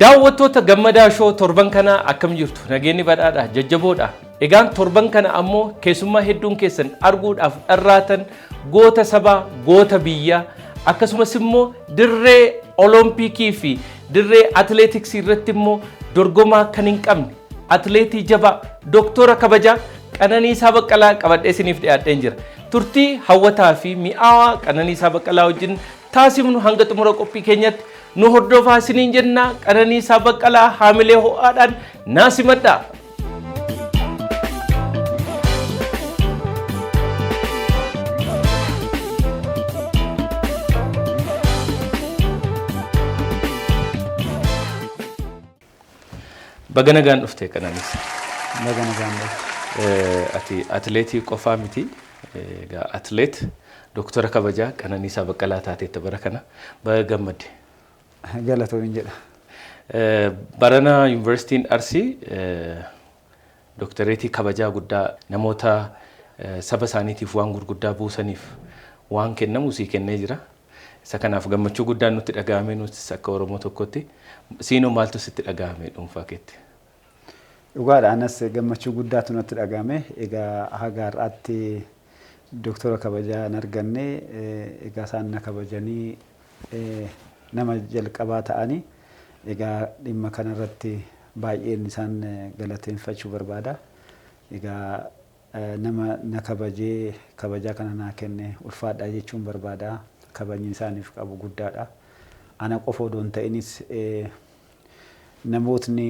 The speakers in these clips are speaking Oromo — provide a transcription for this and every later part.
Daawwattoota gammadaa shoo torban kana akkam jirtu nageenyi badhaadha jajjaboodha. Egaan torban kana ammoo keessummaa hedduun keessan arguudhaaf dharraatan goota sabaa goota biyyaa akkasumas immoo dirree olompikii fi dirree atleetiksii irratti immoo dorgomaa kan hin qabne atleetii jabaa doktora kabajaa Qananiisaa Baqqalaa qabadhee isiniif dhiyaadheen jira. Turtii hawwataa fi mi'aawaa Qananiisaa Baqqalaa wajjin taasifnu hanga xumura qophii keenyatti nu hordofaa isiniin jenna. Qananiisaa Baqqalaa haamilee ho'aadhaan naasimadhaa. Baga nagaan dhufte Qananiisaa. Baga nagaan dhufte. Ati atleetii qofaa miti. Atleet doktora kabajaa Qananiisaa Baqqalaa taateetta bara kana baga gammadde. Galatoomii jedha. Barana Yuunivarsiitiin Arsii doktoreetii kabajaa guddaa namoota saba isaaniitiif waan gurguddaa buusaniif waan kennamu sii kennee jira. Isa kanaaf gammachuu guddaan nutti dhaga'ame nuti akka Oromoo tokkotti siinoo maaltu sitti dhaga'ame dhuunfaa keetti? Dhugaadha anas gammachuu guddaatu nutti dhaga'ame. Egaa haga har'aatti doktora kabajaa hin arganne egaa isaan na kabajanii nama jalqabaa ta'anii egaa dhimma kanarratti baay'een isaan galateeffachuu barbaada. Egaa nama na kabajee kabajaa kana naa kenne ulfaadhaa jechuun barbaada. Kabajni isaaniif qabu guddaadha. Ana qofa odoo hin ta'inis namootni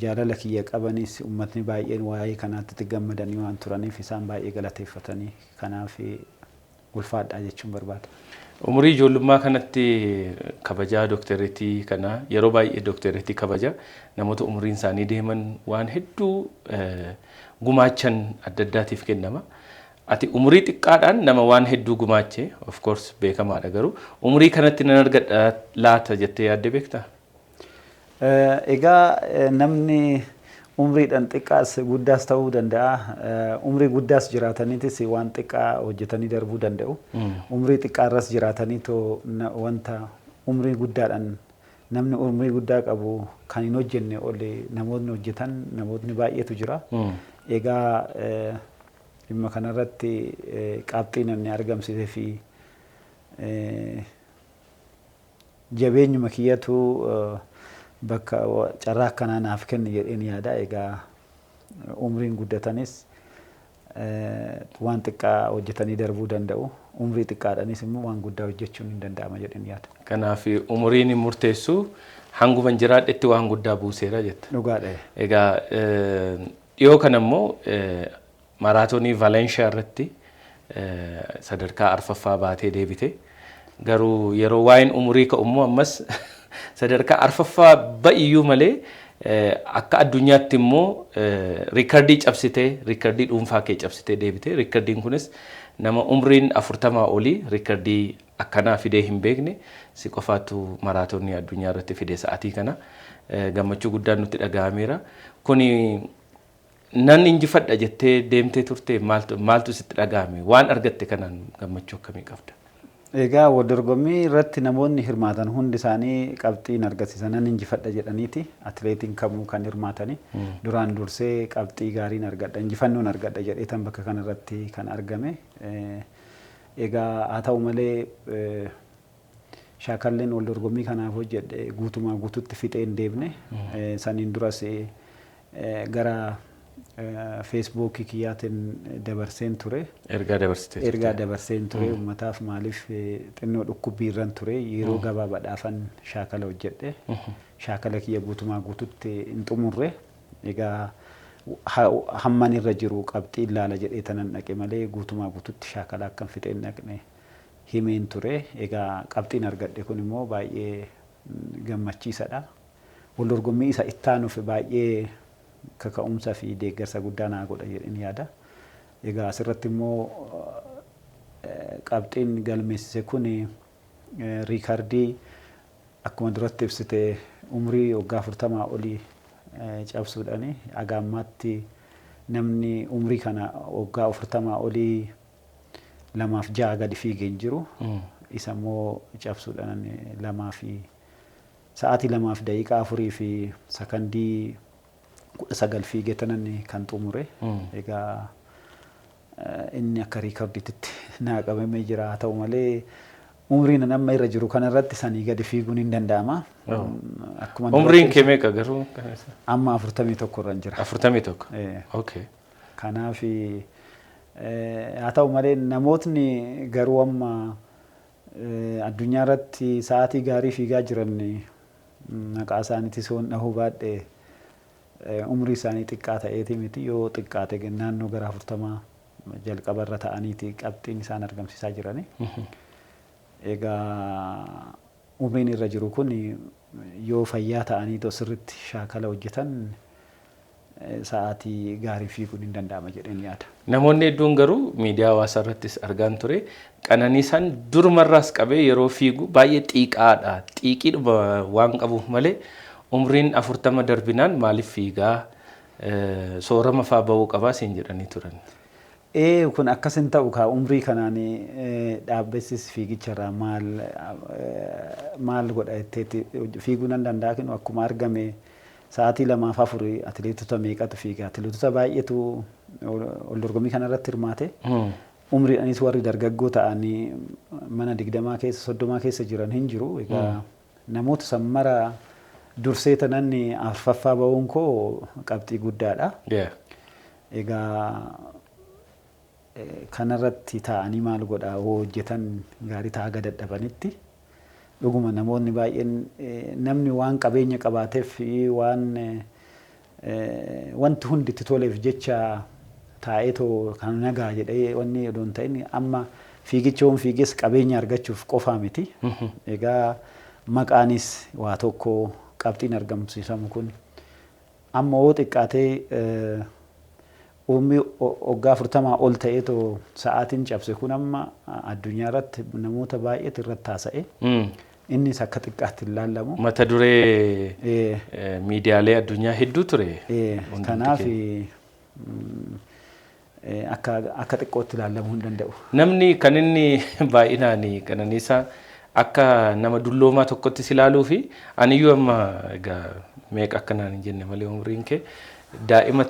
jaalala kiyya qabanis uummatni baay'een waa'ee kanaatti gammadanii waan turaniif isaan baay'ee galateeffatanii kanaaf ulfaadhaa jechuun barbaada. Umurii ijoollummaa kanatti kabajaa doktoreetii kana yeroo baay'ee doktoreetii kabajaa namoota umuriin isaanii deeman waan hedduu gumaachan adda addaatiif kennama. Ati umurii xiqqaadhaan nama waan hedduu gumaache of course beekamaadha garuu umurii kanatti nan argadha laata jettee yaaddee beektaa? Egaa namni umriidhaan xiqqaas guddaas ta'uu danda'a. Umrii guddaas jiraataniitis waan xiqqaa hojjetanii darbuu danda'u. Umrii xiqqaarras jiraatanii wanta umrii guddaadhaan namni umrii guddaa qabu kan hin hojjenne olle namootni hojjetan namootni baay'eetu jira. Egaa dhimma kanarratti qabxii namni argamsiisee fi jabeenyuma kiyyatu bakka carraa akkanaa naaf kenne jedheen yaada. Egaa umriin guddatanis waan xiqqaa hojjetanii darbuu danda'u. Umrii xiqqaadhaanis immoo waan guddaa hojjechuun hin danda'ama jedheen yaada. Kanaaf umriin murteessu hanguma jiraadhetti waan guddaa buuseera jetta. Dhugaadha. Egaa dhiyoo kana immoo maraatoonii Valeenshaa irratti sadarkaa arfaffaa baatee deebite. Garuu yeroo waa'een umurii ka'u immoo ammas sadarkaa arfaffaa ba'iyyuu malee akka addunyaatti immoo riikardii cabsitee riikardii dhuunfaa kee cabsitee deebite. Riikardiin kunis nama umriin 40 olii riikardii akkanaa fidee hin beekne si qofaatu maraatoonii addunyaa irratti fide sa'aatii kana gammachuu guddaan nutti dhaga'ameera. Kuni nan injifadha jettee deemtee turte maaltu sitti dhaga'ame? Waan argatte kanaan gammachuu akkamii qabda? Egaa waldorgommii irratti namoonni hirmaatan hundi isaanii qabxiin argisiisan nan injifadha jedhaniiti. Atleetiin kamuu kan hirmaatanii duraan dursee qabxii gaariin argadha injifannoon argadha jedheetan bakka kanarratti kan argame. Egaa haa ta'u malee shaakalleen waldorgommii kanaaf hojjedhe guutumaa guututti fixee hin deebne. Saniin duras gara Facebook kiyyaatiin dabarseen ture. Ergaa dabarseen ture uummataaf maaliif xinnoo dhukkubbii irran ture yeroo gabaabaadhaafan shaakala hojjedhe. Shaakala kiyya guutumaa guututti hin xumurre. Egaa hamman irra jiru qabxii ilaala jedhee tanan dhaqe malee guutumaa guututti shaakala akkan fixeen dhaqne himeen ture. Egaa qabxiin argadhe kun immoo baay'ee gammachiisadha. Waldorgommii isa ittaanuuf baay'ee kaka'umsa fi deeggarsa guddaa naa godha jedheen yaada. Egaa asirratti immoo qabxiin galmeessise kun riikardii akkuma duratti ibsite umrii waggaa 40 olii cabsuudhaani. Haga ammaatti namni umrii kana waggaa 40 olii 2-6 gadi fiigee hin jiru. Isa immoo cabsuudhaan 2 sa'aatii 2:04 fi sakandii 19 fiigee tanan kan xumure. Egaa inni akka riikardiitti naa qabamee jira. Haa ta'u malee umriin amma irra jiru kanarratti sanii gadi fiiguun hin danda'ama. Umriin kee meeqa garuu? Amma 41 irra jira. 41. Okay. Kanaaf haa ta'u malee namootni garuu amma addunyaa irratti sa'aatii gaarii fiigaa jiran maqaa isaaniitis waan dhahuu baadhee umrii isaanii xiqqaa ta'eeti miti. Yoo xiqqaate naannoo gara 40 jalqabarra ta'aniiti qabxiin isaan argamsiisaa jirani. Egaa umriin irra jiru kun yoo fayyaa ta'anii sirriitti shaakala hojjetan sa'aatii gaarii fiiguun hin danda'ama jedheen yaada. Namoonni hedduun garuu miidiyaa hawaasaa irrattis argaan ture. Qananiisaan durumarraas qabee yeroo fiigu baay'ee xiiqaadha. Xiiqiidhuma waan qabuuf malee umriin 40 darbinaan maaliif fiigaa soorama fa'aa bahuu qabaa siin jedhanii turan. Kun akkasin ta'u kaa umrii kanaan dhaabbasis fiigicharraa maal godha jetteeti fiiguu nan danda'a kinu akkuma argame sa'aatii 2:04 atileetota meeqatu fiiga. Atileetota baay'eetu ol dorgommii kanarratti hirmaate. Umriidhaanis warri dargaggoo ta'anii mana 20 keessa 30 keessa jiran hin jiru. Egaa namoota sammara dursee tanan arfaffaa ba'uun koo qabxii guddaadha. Egaa kanarratti ta'anii maal godhaa hojjetan gaarii ta'aa dadhabanitti dhuguma namoonni baay'een namni waan qabeenya qabaateef waan wanti hundi itti toleef jecha taa'eetoo kan nagaa jedhee wanni odoon ta'in amma fiigicha waan fiiges qabeenya argachuuf qofaa miti. Egaa maqaanis waa tokko qabxiin argamsiisamu kun amma yoo xiqqaatee umrii waggaa 40 ol ta'eetoo sa'aatiin cabse kun amma addunyaa irratti namoota baay'eetu irratti haasa'e. Innis akka xiqqaatti hin laallamu. Mata duree miidiyaalee addunyaa hedduu ture. Kanaaf akka xiqqootti laallamuu hin danda'u. Namni kan inni baay'inaan Qananiisaa akka nama dulloomaa tokkotti si ilaaluu fi aniyyuu amma egaa meeqa akkanaan hin jenne malee umriin kee daa'ima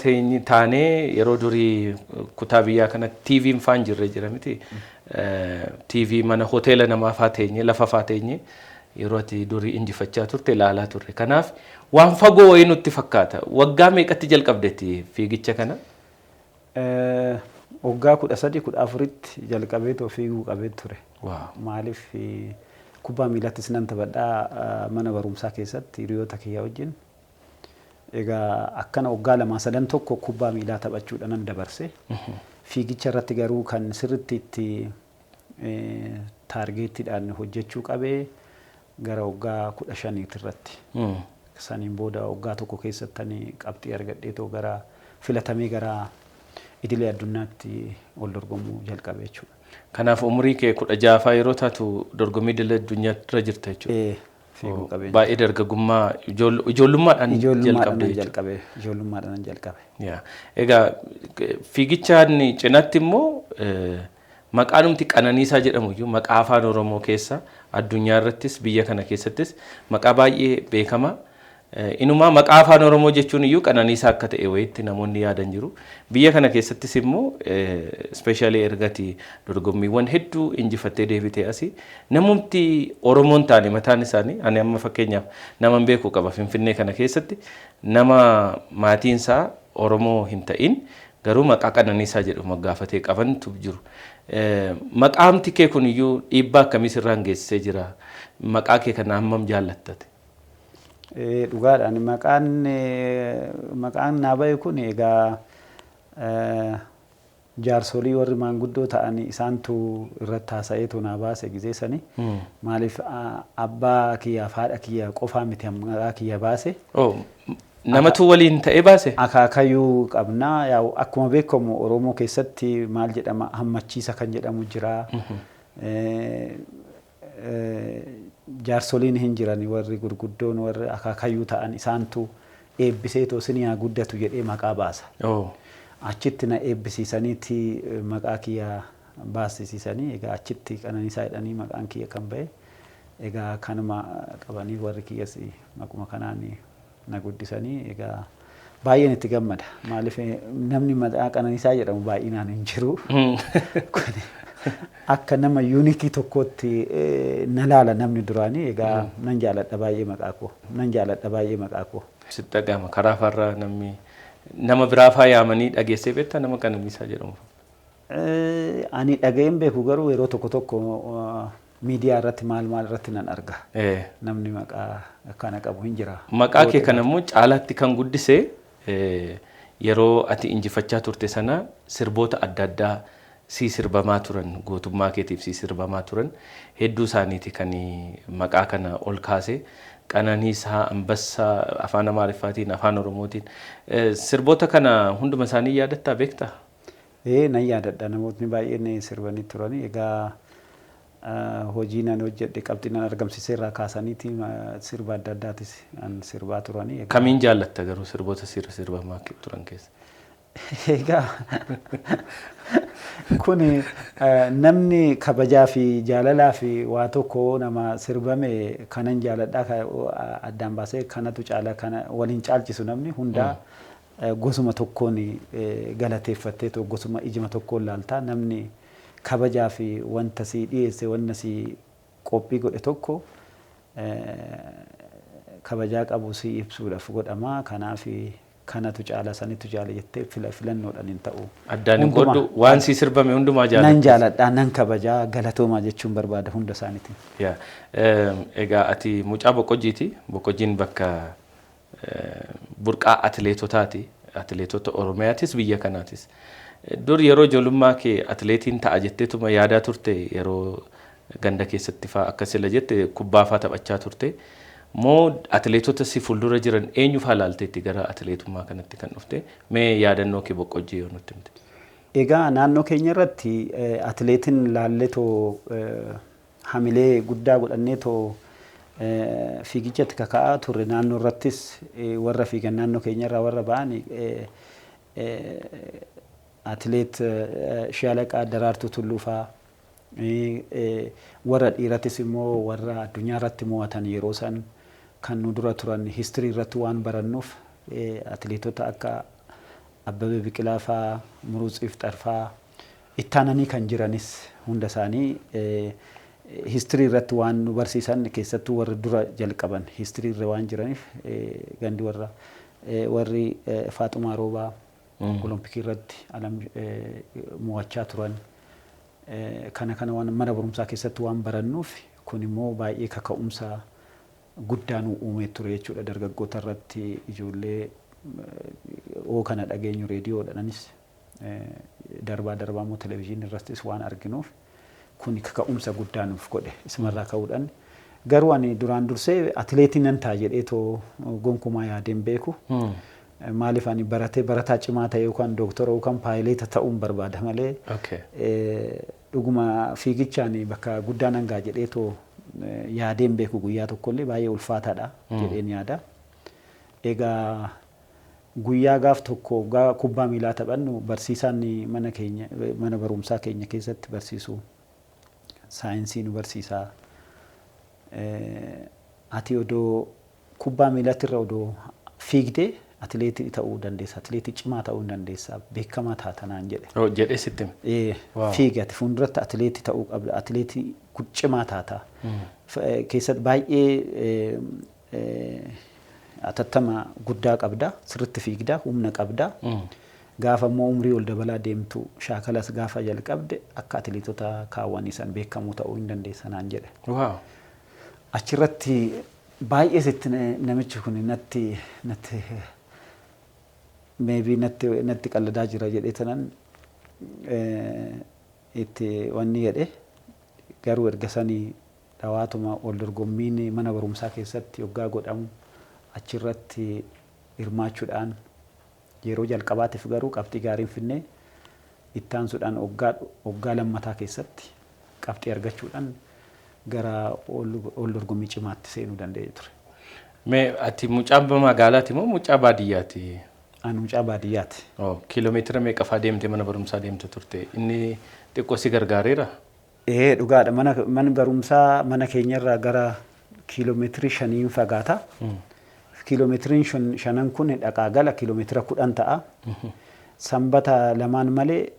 taanee yeroo durii kutaa biyyaa kanatti TV'n faan jirre jira miti. TV mana hoteela namaa faa teenye lafa faa teenye yeroo ati durii injifachaa turte ilaalaa turre. Kanaaf waan fagoo wayii nutti fakkaata. Waggaa meeqatti jalqabdetti fiigicha kana? Waggaa 13-14tti jalqabeetoo fiiguu qabee ture. Maaliif kubbaa miilattis nan taphadhaa mana barumsaa keessatti hiriyoota kiyya wajjin. Egaa akkana waggaa 2-3 tokko kubbaa miilaa taphachuudhaan nan dabarse. Fiigicha irratti garuu kan sirriitti itti taargeettiidhaan hojjechuu qabee gara waggaa 15 irratti. Saniin booda waggaa tokko keessatti qabxii argadheetoo gara filatamee gara idilee addunyaatti ol dorgomuu jalqabe jechuudha. Kanaaf umrii kee 16 yeroo taatu dorgommii idilee addunyaa irra jirta jechuudha. Fiiguu qabeenya. Baay'ee dargaggummaa ijoollummaadhaan jalqabe. Ijoollummaadhaan jalqabe. Egaa fiigichaan cinaatti immoo maqaanumti Qananiisaa jedhamu iyyuu maqaa afaan Oromoo keessa addunyaa irrattis biyya kana keessattis maqaa baay'ee beekama. Inumaa maqaa afaan Oromoo jechuun iyyuu Qananiisaa akka ta'e wayiitti namoonni yaadan jiru. Biyya kana keessattis immoo ispeeshaalii ergati dorgommiiwwan hedduu injifattee deebitee asii namumti Oromoon taane mataan isaanii ani amma fakkeenyaaf nama beeku qaba Finfinnee kana keessatti nama maatiinsaa Oromoo hin ta'in garuu maqaa Qananiisaa jedhu moggaafatee qabantu jiru. Maqaamti kee kun iyyuu dhiibbaa akkamii sirraan geessisee jira? Maqaa kee kana hammam jaallattate? Dhugaadhaan maqaan naa bahe kun egaa jaarsolii warri maanguddoo ta'an isaantu irratti haasa'eetu naa baase gizee sanii. Maaliif abbaa kiyyaaf haadha kiyya qofaa miti maqaa kiyya baase. Namatu waliin ta'ee baase? Akaakayyuu qabnaa. Akkuma beekamu Oromoo keessatti maal jedhama hammachiisa kan jedhamu jira. Jaarsoliin hin jirani warri gurguddoon warri akaakayyuu ta'an isaantu eebbiseetoo siniyaa guddatu jedhee maqaa baasa. Achitti na eebbisiisaniiti maqaa kiyya baasisiisanii egaa achitti Qananiisaa jedhanii maqaan kiyya kan bahe. egaa kanuma qabanii warri kiyyas maquma kanaan na guddisanii egaa baay'een itti gammada maaliif namni maqaa Qananiisaa jedhamu baay'inaan hin jiru akka nama yuunikii tokkotti na laala namni duraanii egaa nan jaaladha baay'ee maqaa koo sitti dhagahama karaa farraa namni nama biraa faa yaamanii dhageessee beektaa nama Qananiisaa jedhamu ani dhaga'een beeku garuu yeroo tokko miidiyaa irratti maal irratti nan arga namni maqaa kana qabu hin jira maqaa kee kana immoo caalaatti kan guddisee yeroo ati injifachaa turte sana sirboota adda addaa si sirbamaa turan gootummaa keetiif si sirbamaa turan hedduu isaaniiti kan maqaa kana ol kaase Qananiisaa Ambassaa afaan Amaariffaatiin afaan Oromootiin sirboota kana hunduma isaanii yaadattaa beektaa? Nan yaadadha namootni baay'een sirbanii turanii egaa hojii nan hojjedhe qabxii nan argamsiisee irraa kaasaniiti sirba adda addaatis an sirbaa turanii kamiin jaallatta garuu sirboota sirbamaa turan keessa? Egaa kun namni kabajaa fi jaalalaa fi waa tokko nama sirbame kanan jaaladhaa addaan baasee kanatu caala kana waliin caalchisu namni hundaa gosuma tokkoon galateeffattee gosuma ijima tokkoon laaltaa namni kabajaa fi wanta si dhiyeesse wanta si qophii godhe tokko kabajaa qabu si ibsuudhaaf godhama kanaaf kanatu caala sanitu jaala jettee filannoodhaan hin ta'u. Addaan hin godhu waan si sirbame hundumaa jaalladha. Nan jaaladha nan kabajaa galatoomaa jechuun barbaada hunda isaaniitiin. Egaa ati mucaa Boqqojjiiti. Boqqojjiin bakka burqaa atileetotaati. Atileetota Oromiyaatis biyya kanaatis. Dur yeroo ijoollummaa kee atileetiin ta'a jetteetuma yaadaa turte yeroo ganda keessatti fa'aa akkasila jette kubbaa fa'aa taphachaa turte. Moo atileetota si fuuldura jiran eenyu fa'aa laalteetti gara atileetummaa kanatti kan dhufte mee yaadannoo kee Boqqojjii yoo nutti himte? Egaa naannoo keenya irratti atileetiin laalletoo hamilee guddaa godhanneetoo fiigichatti kaka'aa turre naannoo irrattis warra fiigan naannoo keenya irraa warra ba'an atileet Shaalaqaa Daraartuu Tulluu fa'aa warra dhiiratis immoo warra addunyaa irratti mo'atan yeroo san kan nu dura turan histirii irratti waan barannuuf atileetota akka Abbabee Biqilaa fa'aa Muruuts Ifxar fa'aa ittaananii kan jiranis hunda isaanii histirii irratti waan nu barsiisan keessattuu warri dura jalqaban histirii irra waan jiraniif gandi warri Faaxumaa Roobaa olompikii irratti mo'achaa turan kana waan mana barumsaa keessatti waan barannuuf kun immoo baay'ee kaka'umsa guddaa nu uumee ture jechuudha dargaggoota irratti ijoollee kana dhageenyu reediyoodhaanis darbaa immoo televezyiinii irrattis waan arginuuf kun kaka'umsa guddaa nuuf godhe isumarraa ka'uudhaan garuu ani duraan dursee atileetii nan ta'a jedheetoo gonkumaa yaadeen beeku. Maaliif ani barataa cimaa ta'e yookaan dooktora yookaan paayileeta ta'uun barbaada malee dhuguma fiigichaan bakka guddaa nan ga'a jedheetoo yaadeen beeku guyyaa tokkollee baay'ee ulfaataadha jedheen yaada. Egaa guyyaa gaaf tokko kubbaa miilaa taphannu barsiisaan mana barumsaa keenya keessatti barsiisu saayinsii nu barsiisaa. Ati odoo kubbaa miilaatti irra odoo fiigdee atileetii ta'uu dandeessa atileetii cimaa ta'uu dandeessa beekamaa taatanaan jedhe. Jedhee sitti fiigi ati fuulduratti atileetii ta'uu qabda atileetii cimaa taata. Keessatti baay'ee atattama guddaa qabda sirriitti fiigda humna qabda. Gaafa immoo umrii ol dabalaa deemtu shaakalas gaafa jalqabde akka atileetota kaawwaniisan beekamuu ta'uu hin dandeessa naan jedhe. Achirratti baay'ee sitti namichi kun natti maybe natti qalladaa jira jedhee tanan itti wanni jedhe garuu erga sanii dhawaatuma ol dorgommiin mana barumsaa keessatti yoggaa godhamu achirratti hirmaachuudhaan yeroo jalqabaatiif garuu qabxii gaariin finnee ittaansuudhaan waggaa lammataa keessatti qabxii argachuudhaan gara ol dorgommii cimaatti seenuu danda'ee ture. Mee ati mucaa magaalaati moo mucaa baadiyyaati? Ani mucaa baadiyyaati. Kiiloomeetira meeqa fa'aa deemtee mana barumsaa deemte turte? Inni xiqqoo si gargaareera? Dhugaadha mana barumsaa mana keenyarraa gara kiiloomeetirii 5 fagaata. Kiiloomeetiriin 5 kun dhaqaa gala kiiloomeetira 10 ta'a. Sanbata lamaan malee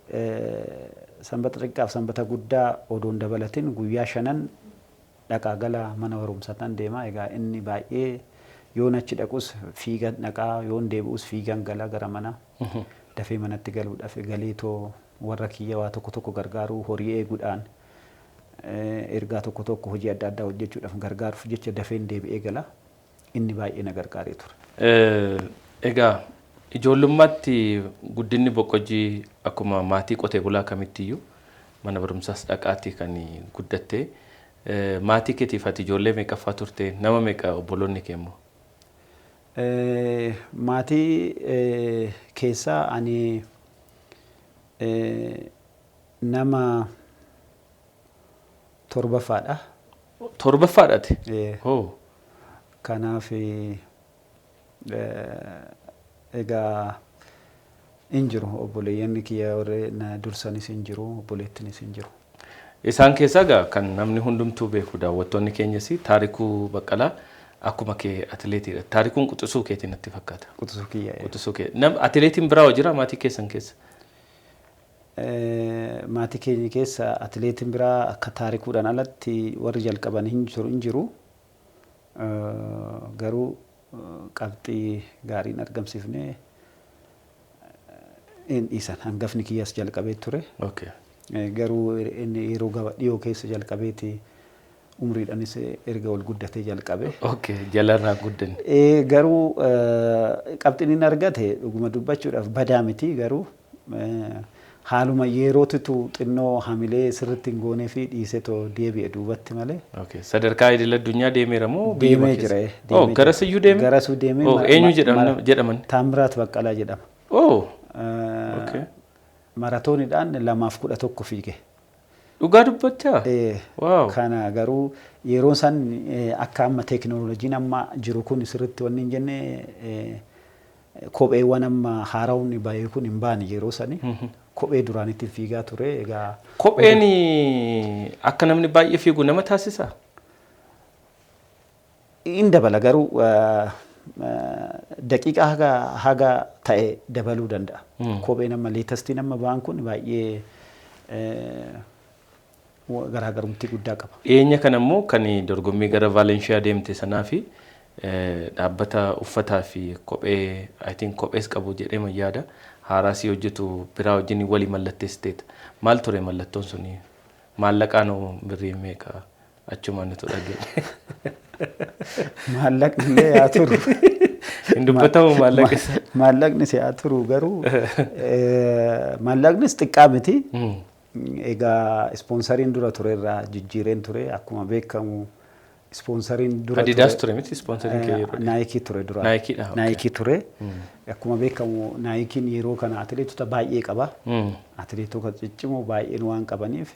sanbata xiqqaaf sanbata guddaa odoon dabalatin guyyaa 5 dhaqaa gala mana barumsaatiin deema. Egaa inni baay'ee yoon achi dhaqus fiigan dhaqaa yoon deebi'us fiigan gala gara mana dafee manatti galuudhaaf galeetoo warra kiyya waa tokko gargaaruu horii eeguudhaan ergaa tokko hojii adda addaa hojjechuudhaaf gargaaruuf jecha dafeen deebi'ee gala. Inni baay'ee na gargaaree ture. Egaa ijoollummaatti guddinni boqqojjii akkuma maatii qotee bulaa kamittiyyuu mana barumsaas dhaqaatii kan guddatte. Maatii keetiif ati ijoollee meeqaffaa turte? Nama meeqa obboloonni kee immoo? Maatii keessaa ani nama torbaffaadha. Torbaffaadhaati? Kanaaf egaa hin jiru obboleeyyan kiyya warri na dursanis hin jiru obboleettinis hin jiru. Isaan keessaa egaa kan namni hundumtuu beeku daawwattoonni keenyas Taarikuu Baqqalaa akkuma kee atileetiidha. Taarikuun quxisuu keetii natti fakkaata. Quxisuu kiyya. Quxisuu kee. Atileetiin biraa jira maatii keessan keessa? Maatii keenya keessa atileetiin biraa akka Taarikuudhaan alatti warri jalqaban hin jiru. Garuu qabxii gaariin argamsiifne hin dhiisan. Hangafni kiyyas jalqabee ture. Garuu inni yeroo dhiyoo keessa jalqabeeti umriidhaanis erga ol guddatee jalqabe. Jalarraa guddanne. Garuu qabxiin inni argate dhuguma dubbachuudhaaf badaa miti garuu haaluma yerootitu xinnoo hamilee sirriitti hin goonee fi dhiisetoo deebi'e duubatti malee. Sadarkaa idil addunyaa deemeera moo deemee jira? Garasiyyuu deeme? Garasuu deemee. Eenyu jedhaman? Taamiraat Baqqalaa jedhama. Maratooniidhaan 2:11 fiige. Dhugaa dubbachaa? Kana garuu yeroo san akka amma teekinooloojiin amma jiru kun sirriitti wanni hin jenne kopheewwan amma haarawni baay'ee kun hin baane yeroo sani. Kophee duraanitti fiigaa ture. Egaa kopheen akka namni baay'ee fiigu nama taasisaa? In dabala garuu daqiiqaa haga ta'e dabaluu danda'a. Kopheen amma leetestiin amma ba'an kun baay'ee garaagarummaa guddaa qaba. Dhiyeenya kana immoo kan dorgommii gara Vaalenshiyaa deemte sanaa fi dhaabbata uffataa fi kophee kophees qabu jedhee mayyaada. Haaraasii hojjetu biraa wajjin walii mallatteessiteeta. Maal ture mallattoon suni? Maallaqaan birrii meeqa achumaan nuti dhageenye? Maallaqni illee yaa turu. Hin dubbatamu maallaqni? Maallaqni yaa turu garuu maallaqnis xiqqaa miti. Egaa ispoonsariin dura ture irraa jijjiireen ture akkuma beekamu. Ispoonsariin dura Adidaas ture miti ispoonsariin kee yeroo? Naayikii ture dura. Naayikiidha. Naayikii ture. Akkuma beekamu naayikiin yeroo kana atileetota baay'ee qaba. Atileetota ciccimoo baay'een waan qabaniif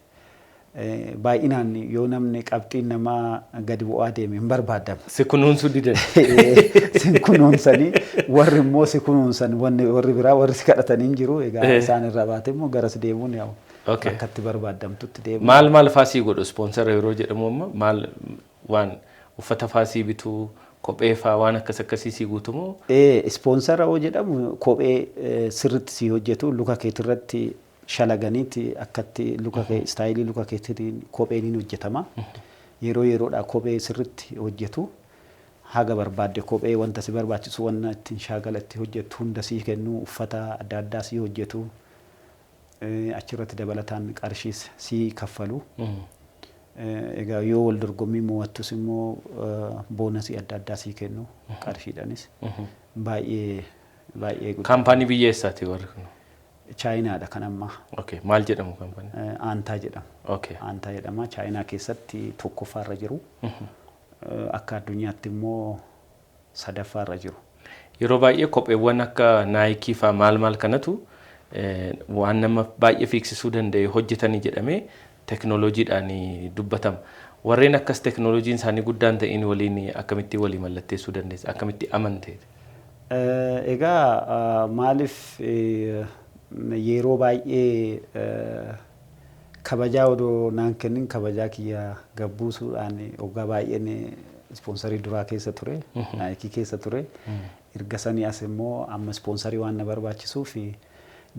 baay'inaan yoo namni qabxiin namaa gadi bu'aa deeme hin barbaadamu. Si kunuunsuu didan. Si kunuunsanii warri immoo si kunuunsan warri biraa warri si kadhatanii hin jiru. Egaa isaan irraa baate immoo garas deemuun yaa'u. Akkatti barbaadamtutti deemu. Maal faasii godhu ispoonsara yeroo jedhamu amma maal waan uffata faasii bituu kophee faa waan akkasii si guutumoo? Ispoonsara yoo jedhamu kophee sirriitti si hojjetu luka keetirratti shalaganiiti akkatti luka kee istaayilii luka keetiin kopheen hojjetama. Yeroo yeroodhaa kophee sirriitti hojjetu haga barbaadde kophee wanta si barbaachisu wanna ittiin shaagalatti hojjetu hunda si kennu uffata adda addaa si hojjetu achirratti dabalataan qarshiis si kaffalu. Egaa yoo wal dorgommii mo'attus immoo boonasii adda addaa si kennu qarshiidhaanis baay'ee guddaa. Kaampaanii biyya eessaati warri kun? Chaayinaadha kan ammaa. Maal jedhamu kaampaanii? Aantaa jedhama. Aantaa jedhama. Chaayinaa keessatti tokkoffaarra jiru. Akka addunyaatti immoo sadaffaarra jiru. Yeroo baay'ee kopheewwan akka naayikii faa maal kanatu waan nama baay'ee fiigsisuu danda'e hojjetanii jedhamee teekinooloojiidhaan dubbatama. Warreen akkas teekinooloojiin isaanii guddaan ta'in waliin akkamitti walii mallatteessuu dandeessa? Akkamitti amantee? Egaa maaliif yeroo baay'ee kabajaa odoo naan kennin kabajaa kiyya gabbuusuudhaan waggaa baay'een ispoonsarii duraa keessa ture, naayikii keessa ture. Erga sanii as immoo amma ispoonsarii waan na barbaachisuu fi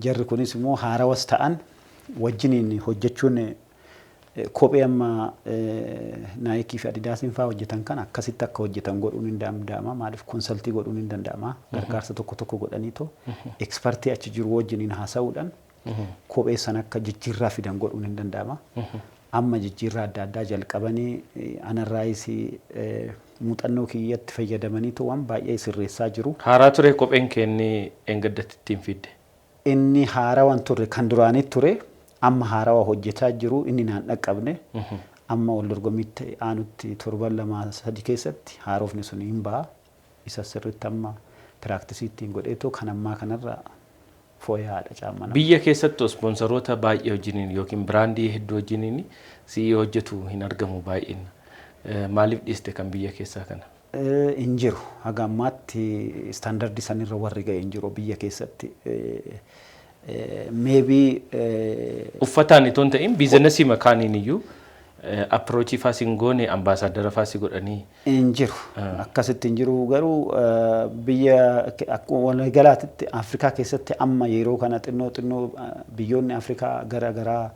jarri kunis immoo haarawas ta'an wajjiniin hojjechuun kophee amma naayikii fi adidaasiin fa'aa hojjetan kan akkasitti akka hojjetan godhuun hin danda'ama. Maaliif konsaltii godhuun hin danda'ama. Gargaarsa tokko godhaniitoo ekspertii achi jiru wajjiniin haasa'uudhaan kophee san akka jijjiirraa fidan godhuun hin danda'ama. Amma jijjiirraa adda addaa jalqabanii anarraayis muuxannoo kiyyatti fayyadamaniitoo waan baay'ee sirreessaa jiru. Haaraa ture kopheen keenni engaddatti ittiin fidde. Inni haaraa waan turre kan duraanii ture. Amma haarawaa hojjetaa jiru inni naan dhaqqabne amma wal dorgommiitti aanutti 7-2-3 keessatti haarofni sun hin ba'a. Isa sirriitti amma piraaktiisiittiin godheetoo kan ammaa kanarra fooyya'aadha caammanaa. Biyya keessatti ispoonsaroota baay'ee wajjiniin yookiin biraandii hedduu wajjiniin si'ii hojjetu hin argamu baay'een. Maaliif dhiiste kan biyya keessaa kana? Hin jiru. Haga ammaatti istaandardii sanirra warri ga'e hin jiru biyya keessatti. Maybe uffataan itoo hin ta'in biizinasii makaaniin iyyuu approachii faasiin goone ambaasaadara faasii godhanii hin jiru. Akkasitti hin jiru garuu biyya waliigalaatti Afrikaa keessatti amma yeroo kana xinnoo biyyoonni Afrikaa garaa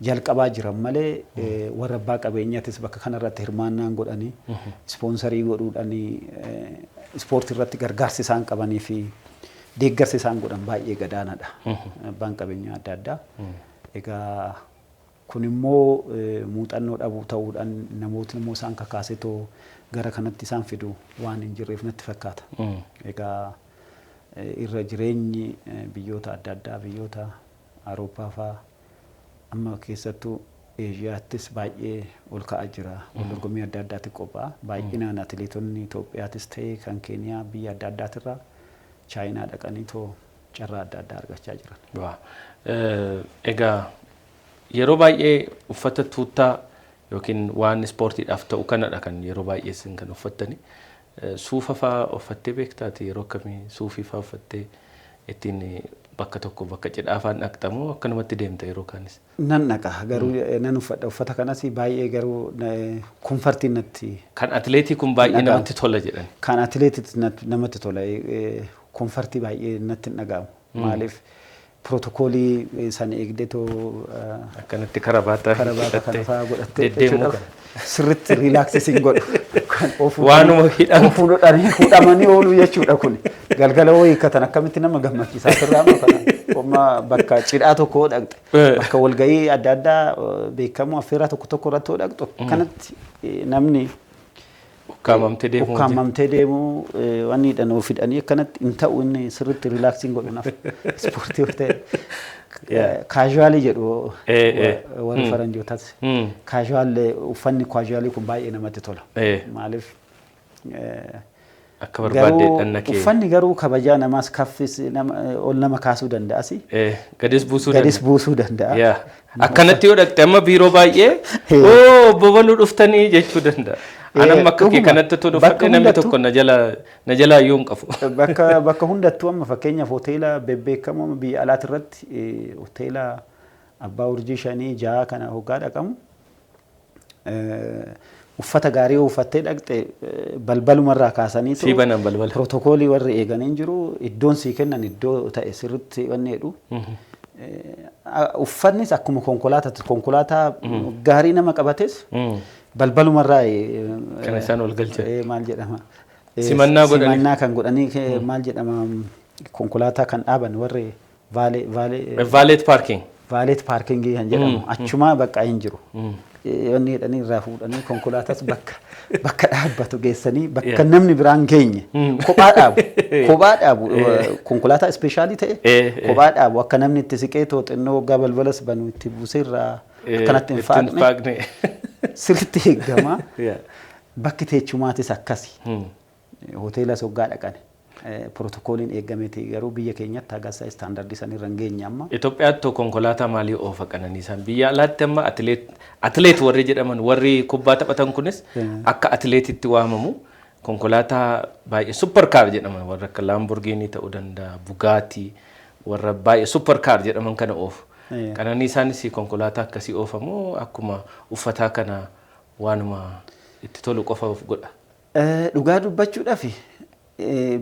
jalqabaa jiran malee warra abbaa qabeenyaatis bakka kanarratti hirmaannaan godhanii ispoonsarii godhuudhaan ispoortii irratti gargaarsi isaan qabanii fi deeggarsi isaan godhan baay'ee gadaanaadha. Abbaan qabeenyaa adda addaa. Egaa kun immoo muuxannoo dhabuu ta'uudhaan namootni immoo isaan kakaasetoo gara kanatti isaan fidu waan hin jirreef natti fakkaata. Egaa irra jireenyi biyyoota adda addaa biyyoota Awurooppaa fa'aa amma keessattuu Eeshiyaattis baay'ee ol ka'aa jira. Wal dorgommii adda addaatti qophaa'a. Baay'inaan atileetonni Itoophiyaattis ta'ee kan Keeniyaa biyya adda addaatirraa Chaayinaa dhaqaniitoo carraa adda addaa argachaa jiran. Egaa yeroo baay'ee uffata tuuttaa yookiin waan ispoortiidhaaf ta'u kanadha kan yeroo baay'ee isin kan uffattani. Suufa fa'aa uffattee beektaati yeroo akkamii suufii fa'aa uffattee ittiin bakka tokko bakka cidhaa fa'aan dhaqxamoo akkanumatti deemta yeroo kaanis? Nan dhaqa garuu nan uffata kanas baay'ee garuu komfartii natti. Kan atileetii kun baay'ee namatti tola jedhan. Kan atileetii namatti tola. Komfartii baay'ee natti hin dhaga'amu. Maaliif pirootokoolii san eegdeetoo akkanatti karabaata kana fa'aa godhattee sirriitti riilaaksisiin godhu. Waanuma hidhamanii ooluu jechuudha kun. Galgala wayii hiikkatan akkamitti nama gammachiisaa sirraa amma bakka cidhaa tokko dhaqxe bakka walgahii adda addaa beekamu affeeraa tokko irratti dhaqxu kanatti namni ukkaamamtee deemuu waan hidhanuu fidanii akkanatti hin ta'u inni sirriitti riilaaksiin godhunaaf ispoortii yoo ta'e kaajuwaalii jedhu warri faranjootaas. Kaajuwaalii uffanni kaajuwaalii kun baay'ee namatti tola. Maaliif akka barbaadde dhanna kee uffanni garuu kabajaa namaas kaffis ol nama kaasuu danda'as. Gadis buusuu danda'a. Akkanatti yoo dhaqxe amma biiroo baay'ee bobaluu dhuftanii jechuu danda'a. Anam akka kee kanatti tolu uffadhe namni tokko na jalaa iyyuu hin qabu. Bakka hundattuu amma fakkeenyaaf hoteela bebbeekamoo biyya alaati irratti hoteela abbaa urjii 5-6 kana hoggaa dhaqamu uffata gaarii uffattee dhaqxe balbalumarraa kaasaniitu sii banan balbala. Pirootokoolii warri eeganiin jiru iddoon sii kennan iddoo ta'e sirriitti wanni jedhu. Uffannis akkuma konkolaataa gaarii nama qabates balbalumarraa kan isaan ol galchan maal jedhama simannaa kan godhanii maal jedhama konkolaataa kan dhaaban warri valet paarking kan jedhamu achuma bakka hin jiru. Wanni jedhanii irraa fuudhanii konkolaatas bakka dhaabbatu geessanii bakka namni biraan geenye kophaa dhaabu konkolaataa ispeeshaalii ta'e kophaa dhaabu akka namni itti siqee xinnoo waggaa balbalas banu itti buusee irraa akkanatti hin faaqne sirriitti eegama. Bakki teechumaatis akkasi hoteelas hoggaa dhaqane pirootokooliin eegameeti garuu biyya keenyatti hagasa istaandardii sanirra hin geenye amma. Itoophiyaatti konkolaataa maalii oofa qananiisaan biyya alaatti amma atileet warri jedhaman warri kubbaa taphatan kunis akka atileetitti waamamu konkolaataa baay'ee superkaar jedhaman warra akka laamborgiinii ta'uu danda'a Bugatti warra baay'ee superkaar jedhaman kana oofu. Qananiisaanis konkolaataa akkasii oofamoo akkuma uffataa kana waanuma itti tolu qofa of godha. Dhugaa dubbachuudhaaf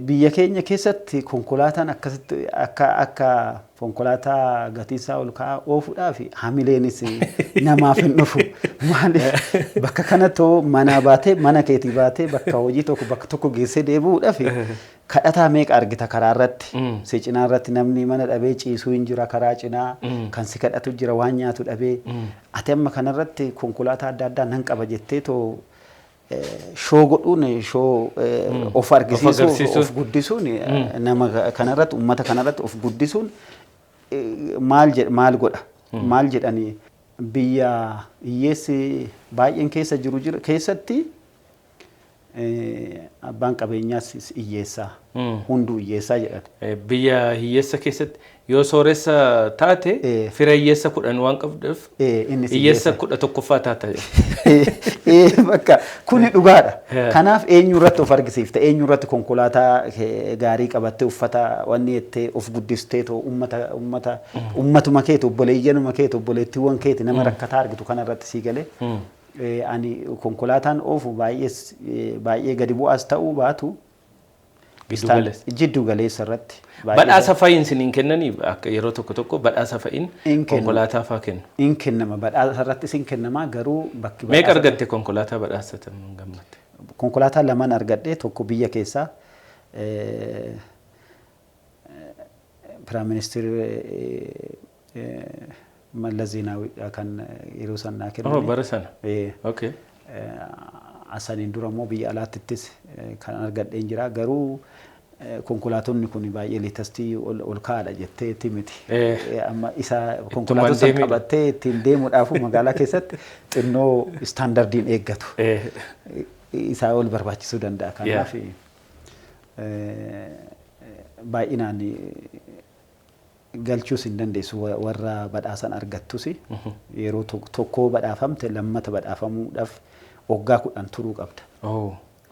biyya keenya keessatti konkolaataan akkasitti akka konkolaataa gatiisaa ol ka'aa oofuudhaaf hamileenis namaaf hin dhufu. Maaliif bakka kanatti mana baatee mana keetii baatee bakka hojii tokko bakka tokko geessee deebi'uudhaaf kadhataa meeqa argita karaa irratti. Si cinaa irratti namni mana dhabee ciisuu hin jira karaa cinaa kan si kadhatu jira waan nyaatu dhabee. Ati amma kanarratti konkolaataa adda addaa nan qaba jettee too shoo godhuun shoo of argisiisuu of guddisuun nama kanarratti uummata kanarratti of guddisuun maal godha maal jedhanii biyya hiyyeessi baay'een keessa jiru keessatti abbaan qabeenyaas hiyyeessaa hunduu hiyyeessaa jedhan. Biyya hiyyeessa keessatti yoo sooressa taate fira hiyyeessa 10 waan qabduuf hiyyeessa 11ffaa taata. Bakka kuni dhugaadha. Kanaaf eenyu irratti of argisiifte eenyu irratti konkolaataa gaarii qabattee uffata wanni jettee of guddistee too ummatuma keetu obboleeyyanuma keetu obboleettiiwwan keeti nama rakkataa argitu kanarratti sii galee. Ani konkolaataan oofu baay'ee gadi bu'aas ta'uu baatu jiddu galeessa irratti. Badhaasa fa'iin siniin kennanii yeroo tokko tokko badhaasa fa'iin konkolaataa fa'aa kennu. In kennama badhaasa irratti sin kennama garuu bakki badhaasa. Meeqa argatte konkolaataa badhaasatan gammatte? Konkolaataa lamaan argadhe tokko biyya keessaa Piraayim Ministeerri Mallas Zeenaawi kan yeroo sanaa kenname. Bara sana. Okay. Asaniin dura immoo biyya alaattis kan argadheen jira garuu konkolaatonni kun baay'ee liitastii ol ka'aadha jettee miti. Amma isa konkolaataa qabattee ittiin deemuudhaaf magaalaa keessatti xinnoo istaandardiin eeggatu. Isaa ol barbaachisuu danda'a. Kanaaf baay'inaan galchuus hin dandeessu warra badhaasan argattus yeroo tokko badhaafamte lammata badhaafamuudhaaf waggaa 10 turuu qabda.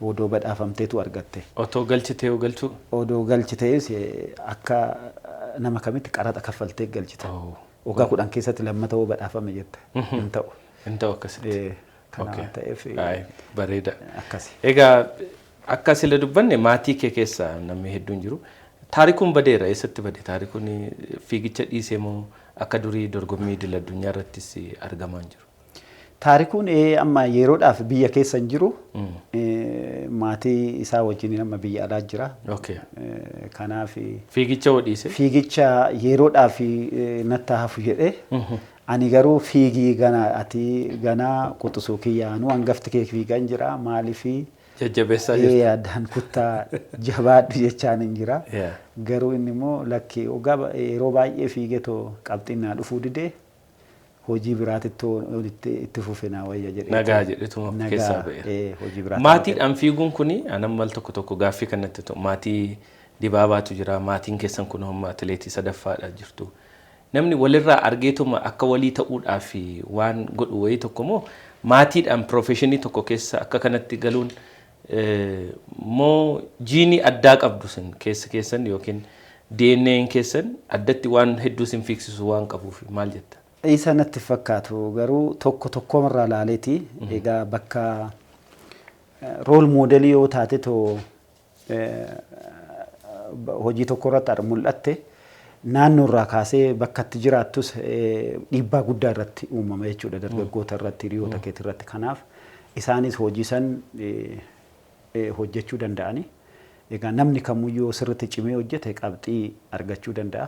Odoo badhaafamteetu argatte. Otoo galchitee galchuu? Odoo galchitees akka nama kamitti qaraxa kaffaltee galchite. Waggaa 10 keessatti lammata hoo badhaafame jette hin ta'u. Hin ta'u akkasitti. Kana ta'eef bareeda. Akkasi. Egaa akka sila dubbanne maatii kee keessa namni hedduun jiru. Taarikuun badeera eessatti bade? Taarikuun fiigicha dhiisee moo akka durii dorgommii idil addunyaa irrattis argamaa jiru? Taarikuun amma yeroodhaaf biyya keessa hin jiru. Maatii isaa wajjin amma biyya alaa jira. Kanaaf fiigicha hoo dhiise? Fiigicha yeroodhaaf natti hafu jedhee ani garuu fiigii ati ganaa quxisuu kiyyaanuu hangafti kee fiigan jira maaliifii jajjabeessaa jirta. Yaadaan kuttaa jabaadhu jechaan hin jira. Garuu inni immoo lakki yeroo baay'ee fiigetoo qabxinnaa dhufuu didee hojii biraatittoo itti fufenaa wayya jedhee. Nagaa jedhetuma keessaa ba'e. Maatiidhaan fiiguun kuni anan mal tokko gaaffii kanatti ta'u maatii Dibaabaatu jira maatiin keessan kun homma atileetii sadaffaadha jirtu. Namni walirraa argeetuma akka walii ta'uudhaaf waan godhu wayii tokko moo maatiidhaan professionii tokko keessa akka kanatti galuun moo jiinii addaa qabdu sin keessan yookiin DNA'n keessan addatti waan hedduu sin fiiksisu waan qabuuf maal jetta? Isa natti fakkaatu garuu tokkomarraa laaleeti egaa bakka rool moodelii yoo taate too hojii tokko irratti mul'atte naannoorraa kaasee bakka itti jiraattus dhiibbaa guddaa irratti uumama jechuudha dargaggoota irratti hiriyoota keetii irratti. Kanaaf isaanis hojii san hojjechuu danda'ani. Egaa namni kamuyyuu sirriitti cimee hojjete qabxii argachuu danda'a.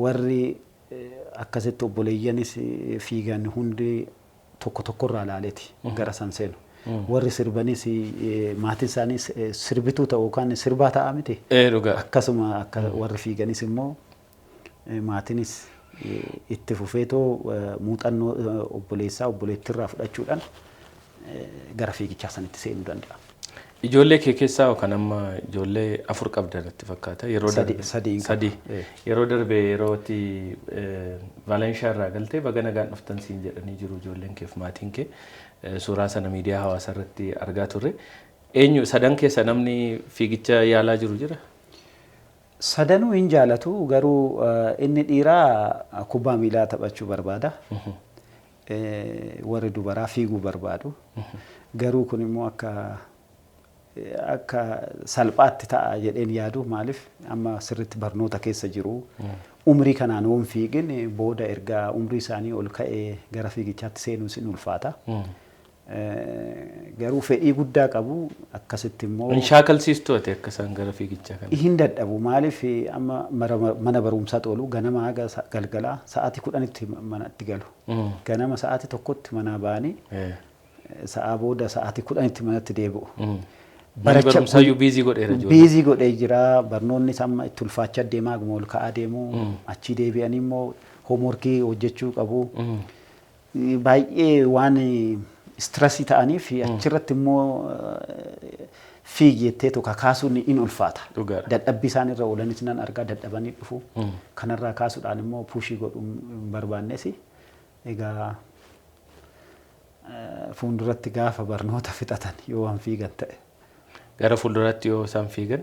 Warri akkasitti obboleeyyanis fiigan hundi tokkorraa laaleeti gara san seenu. Warri sirbanis maatiin isaaniis sirbituu ta'uu kan sirbaa ta'a miti. Akkasuma akka warri fiiganis immoo maatiinis itti fufeetoo muuxannoo obboleessaa obboleettiirraa fudhachuudhaan gara fiigichaa sanitti seenuu danda'a. Ijoollee kee keessaa yookaan amma ijoollee 4 qabda natti fakkaata. Sadii. Yeroo darbe yerootti Valeenshaa irraa galtee baga nagaan dhuftan siin jedhanii jiru ijoolleen keef maatiin kee. Suuraa sana miidiyaa hawaasaa irratti argaa turre. Eenyu sadan keessa namni fiigicha yaalaa jiru jira? Sadanuu hin jaalatu garuu inni dhiiraa kubbaa miilaa taphachuu barbaada. Warri dubaraa fiiguu barbaadu. Garuu kun immoo akka salphaatti ta'a jedheen yaadu maaliif amma sirriitti barnoota keessa jiru. Umrii kanaan waan fiigin booda erga umrii isaanii ol ka'ee gara fiigichaatti seenuun sin ulfaata. Garuu fedhii guddaa qabu akkasitti immoo hin shaakalsiistu ati akka isaan gara fiigichaa kana hin dadhabu maaliif amma mana barumsaa xoolu ganama haga galgalaa sa'aatii 10tti manatti galu. Ganama sa'aatii 1tti manaa ba'anii sa'a booda sa'aatii 10tti manatti deebi'u. Manni barumsaayyuu biizii godheera jiru. Biizii godhee jira. Barnoonni amma itti ulfaachaa deemaa ol ka'aa deemu. Achii deebi'anii immoo hoomworkii hojjechuu qabu. Baay'ee waan stressii ta'aniif achirratti immoo fiigi jettee tokko kaasuun in ulfaata. Dadhabbii isaan irra oolanis nan argaa dadhabanii dhufu. Kanarraa kaasuudhaan immoo puushii godhuun barbaannes egaa fuulduratti gaafa barnoota fixatan yoo waan fiigan ta'e. Gara fuulduratti yoo isaan fiigan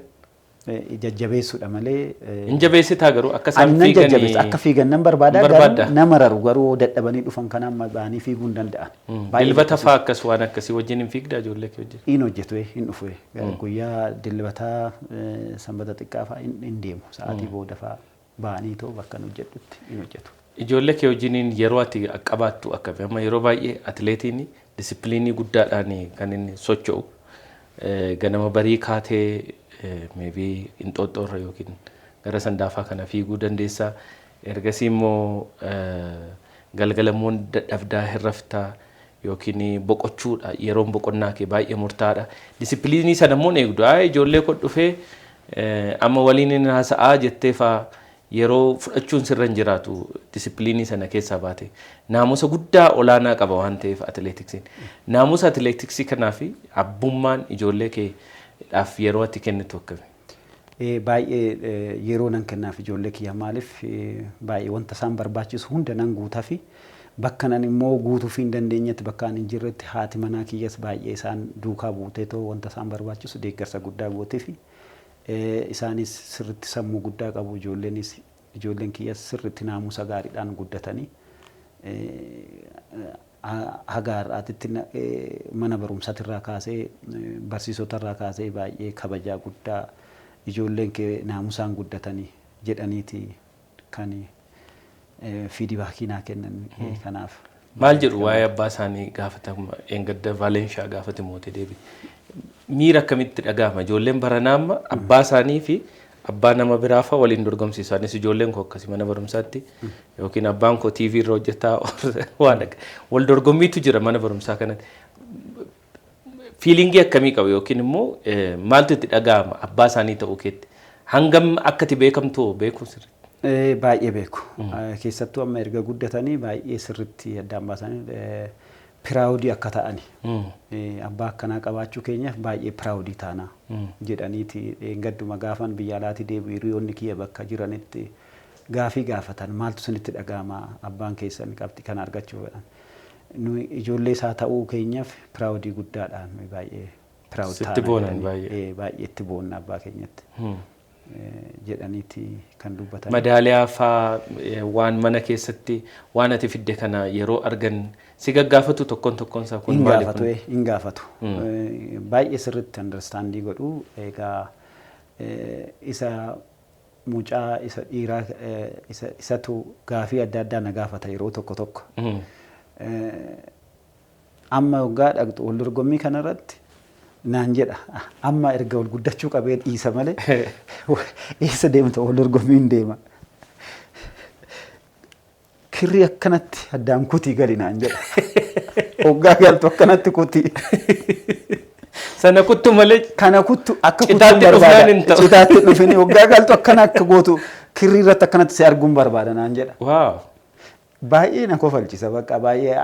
jajjabeessuudha malee hin jabeessitaa garuu akka isaan fiigan akka fiigan nan barbaada nama raru garuu dadhabanii dhufan kana amma ba'anii fiiguu hin danda'an. Dilbata fa'aa akkas waan akkasii wajjin hin fiigdaa ijoollee kee wajjin? Hin hojjetu hin dhufu guyyaa dilbataa sanbata xiqqaa fa'aa hin deemu sa'aatii booda fa'aa ba'anii too bakka hin hojjedhutti hin hojjetu. Ijoollee kee wajjiniin yeroo ati qabaattu akkami amma yeroo baay'ee atileetiin disipiliinii guddaadhaan kan inni socho'u ganama barii kaatee maybe Inxooxxoorra yookiin gara Sandaafaa kana fiiguu dandeessaa. Ergasii immoo galgalammoo dadhabdaa hirraftaa yookiin boqochuudha. Yeroon boqonnaa kee baay'ee murtaadha. Disipiliinii sana immoo eegdu. Ijoollee koo dhufee amma waliin inni haasa'aa jettee fa'aa yeroo fudhachuun sirra hin jiraatu disipiliinii sana keessaa baate. Naamusa guddaa olaanaa qaba waan ta'eef atileetiksiin. Naamusa atileetiksii kanaaf abbummaan ijoollee kee dhaaf yeroo ati kennitu akkami? Baay'ee yeroo nan kennaaf ijoollee kiyya maaliif baay'ee wanta isaan barbaachisu hunda nan guutaa fi bakka nan immoo guutuu fi hin dandeenyetti bakka hin jirretti haati manaa kiyyas baay'ee isaan duukaa buutee too wanta isaan barbaachisu deeggarsa guddaa gootee fi isaanis sirriitti sammuu guddaa qabu ijoolleen kiyyas sirriitti naamusa gaariidhaan guddatanii haga har'aatitti mana barumsaatirraa kaasee barsiisotarraa kaasee baay'ee kabajaa guddaa ijoolleen kee naamusaan guddatanii jedhaniiti kan fiidbaakii naa kennan kanaaf. Maal jedhu waa'ee abbaa isaanii gaafatamu Engadda Vaalenshaa gaafate mootee deebi. Miira akkamitti dhagahama ijoolleen baranaamma abbaa isaanii fi abbaa nama biraa fa'aa waliin dorgomsiisu. Anis ijoolleen koo akkasii mana barumsaatti yookiin abbaan koo TV irra hojjetaa waan wal dorgommiitu jira mana barumsaa kanatti. Fiilingii akkamii qabu yookiin immoo maaltu itti dhagahama abbaa isaanii ta'uu keetti? Hangam akka itti beekamtu beekuu sirriitti? Baay'ee beeku. Keessattuu amma erga guddatanii baay'ee sirriitti addaan baasanii piraawudii akka ta'ani. Abbaa akkanaa qabaachuu keenyaaf baay'ee piraawudii taana jedhaniiti gadduma gaafan biyya alaatii deebi'u hiriyoonni kiyya bakka jiranitti gaafii gaafatan maaltu sinitti dhagahama abbaan keessan qabxii kana argachuu fedhan. Nu ijoollee isaa ta'uu keenyaaf piraawudii guddaadhaan baay'ee piraawud taana baay'ee itti boonna abbaa keenyatti. Jedhaniiti kan dubbatan. Madaaliyaa fa'aa waan mana keessatti waan ati fidde kana yeroo argan si gaggaafatu tokkoon isaa kun maaliif? Hin gaafatu. Baay'ee sirriitti understandii godhu egaa isa mucaa isa dhiiraa isatu gaafii adda addaa na gaafata yeroo tokko. Amma waggaa dhaqxu wal dorgommii kanarratti naan jedha amma erga wal guddachuu qabee dhiisa malee eessa deemta wal dorgommiin deema. Kirri akkanatti addaan kutii gali naan jedha. Waggaa galtu akkanatti kutii. Sana kuttu malee kana kuttu akka kuttuun barbaada. Citaatti dhufini waggaa galtu akkana akka gootu kirri irratti akkanatti si arguun barbaada naan jedha. Baay'ee na kofalchisa bakka baay'ee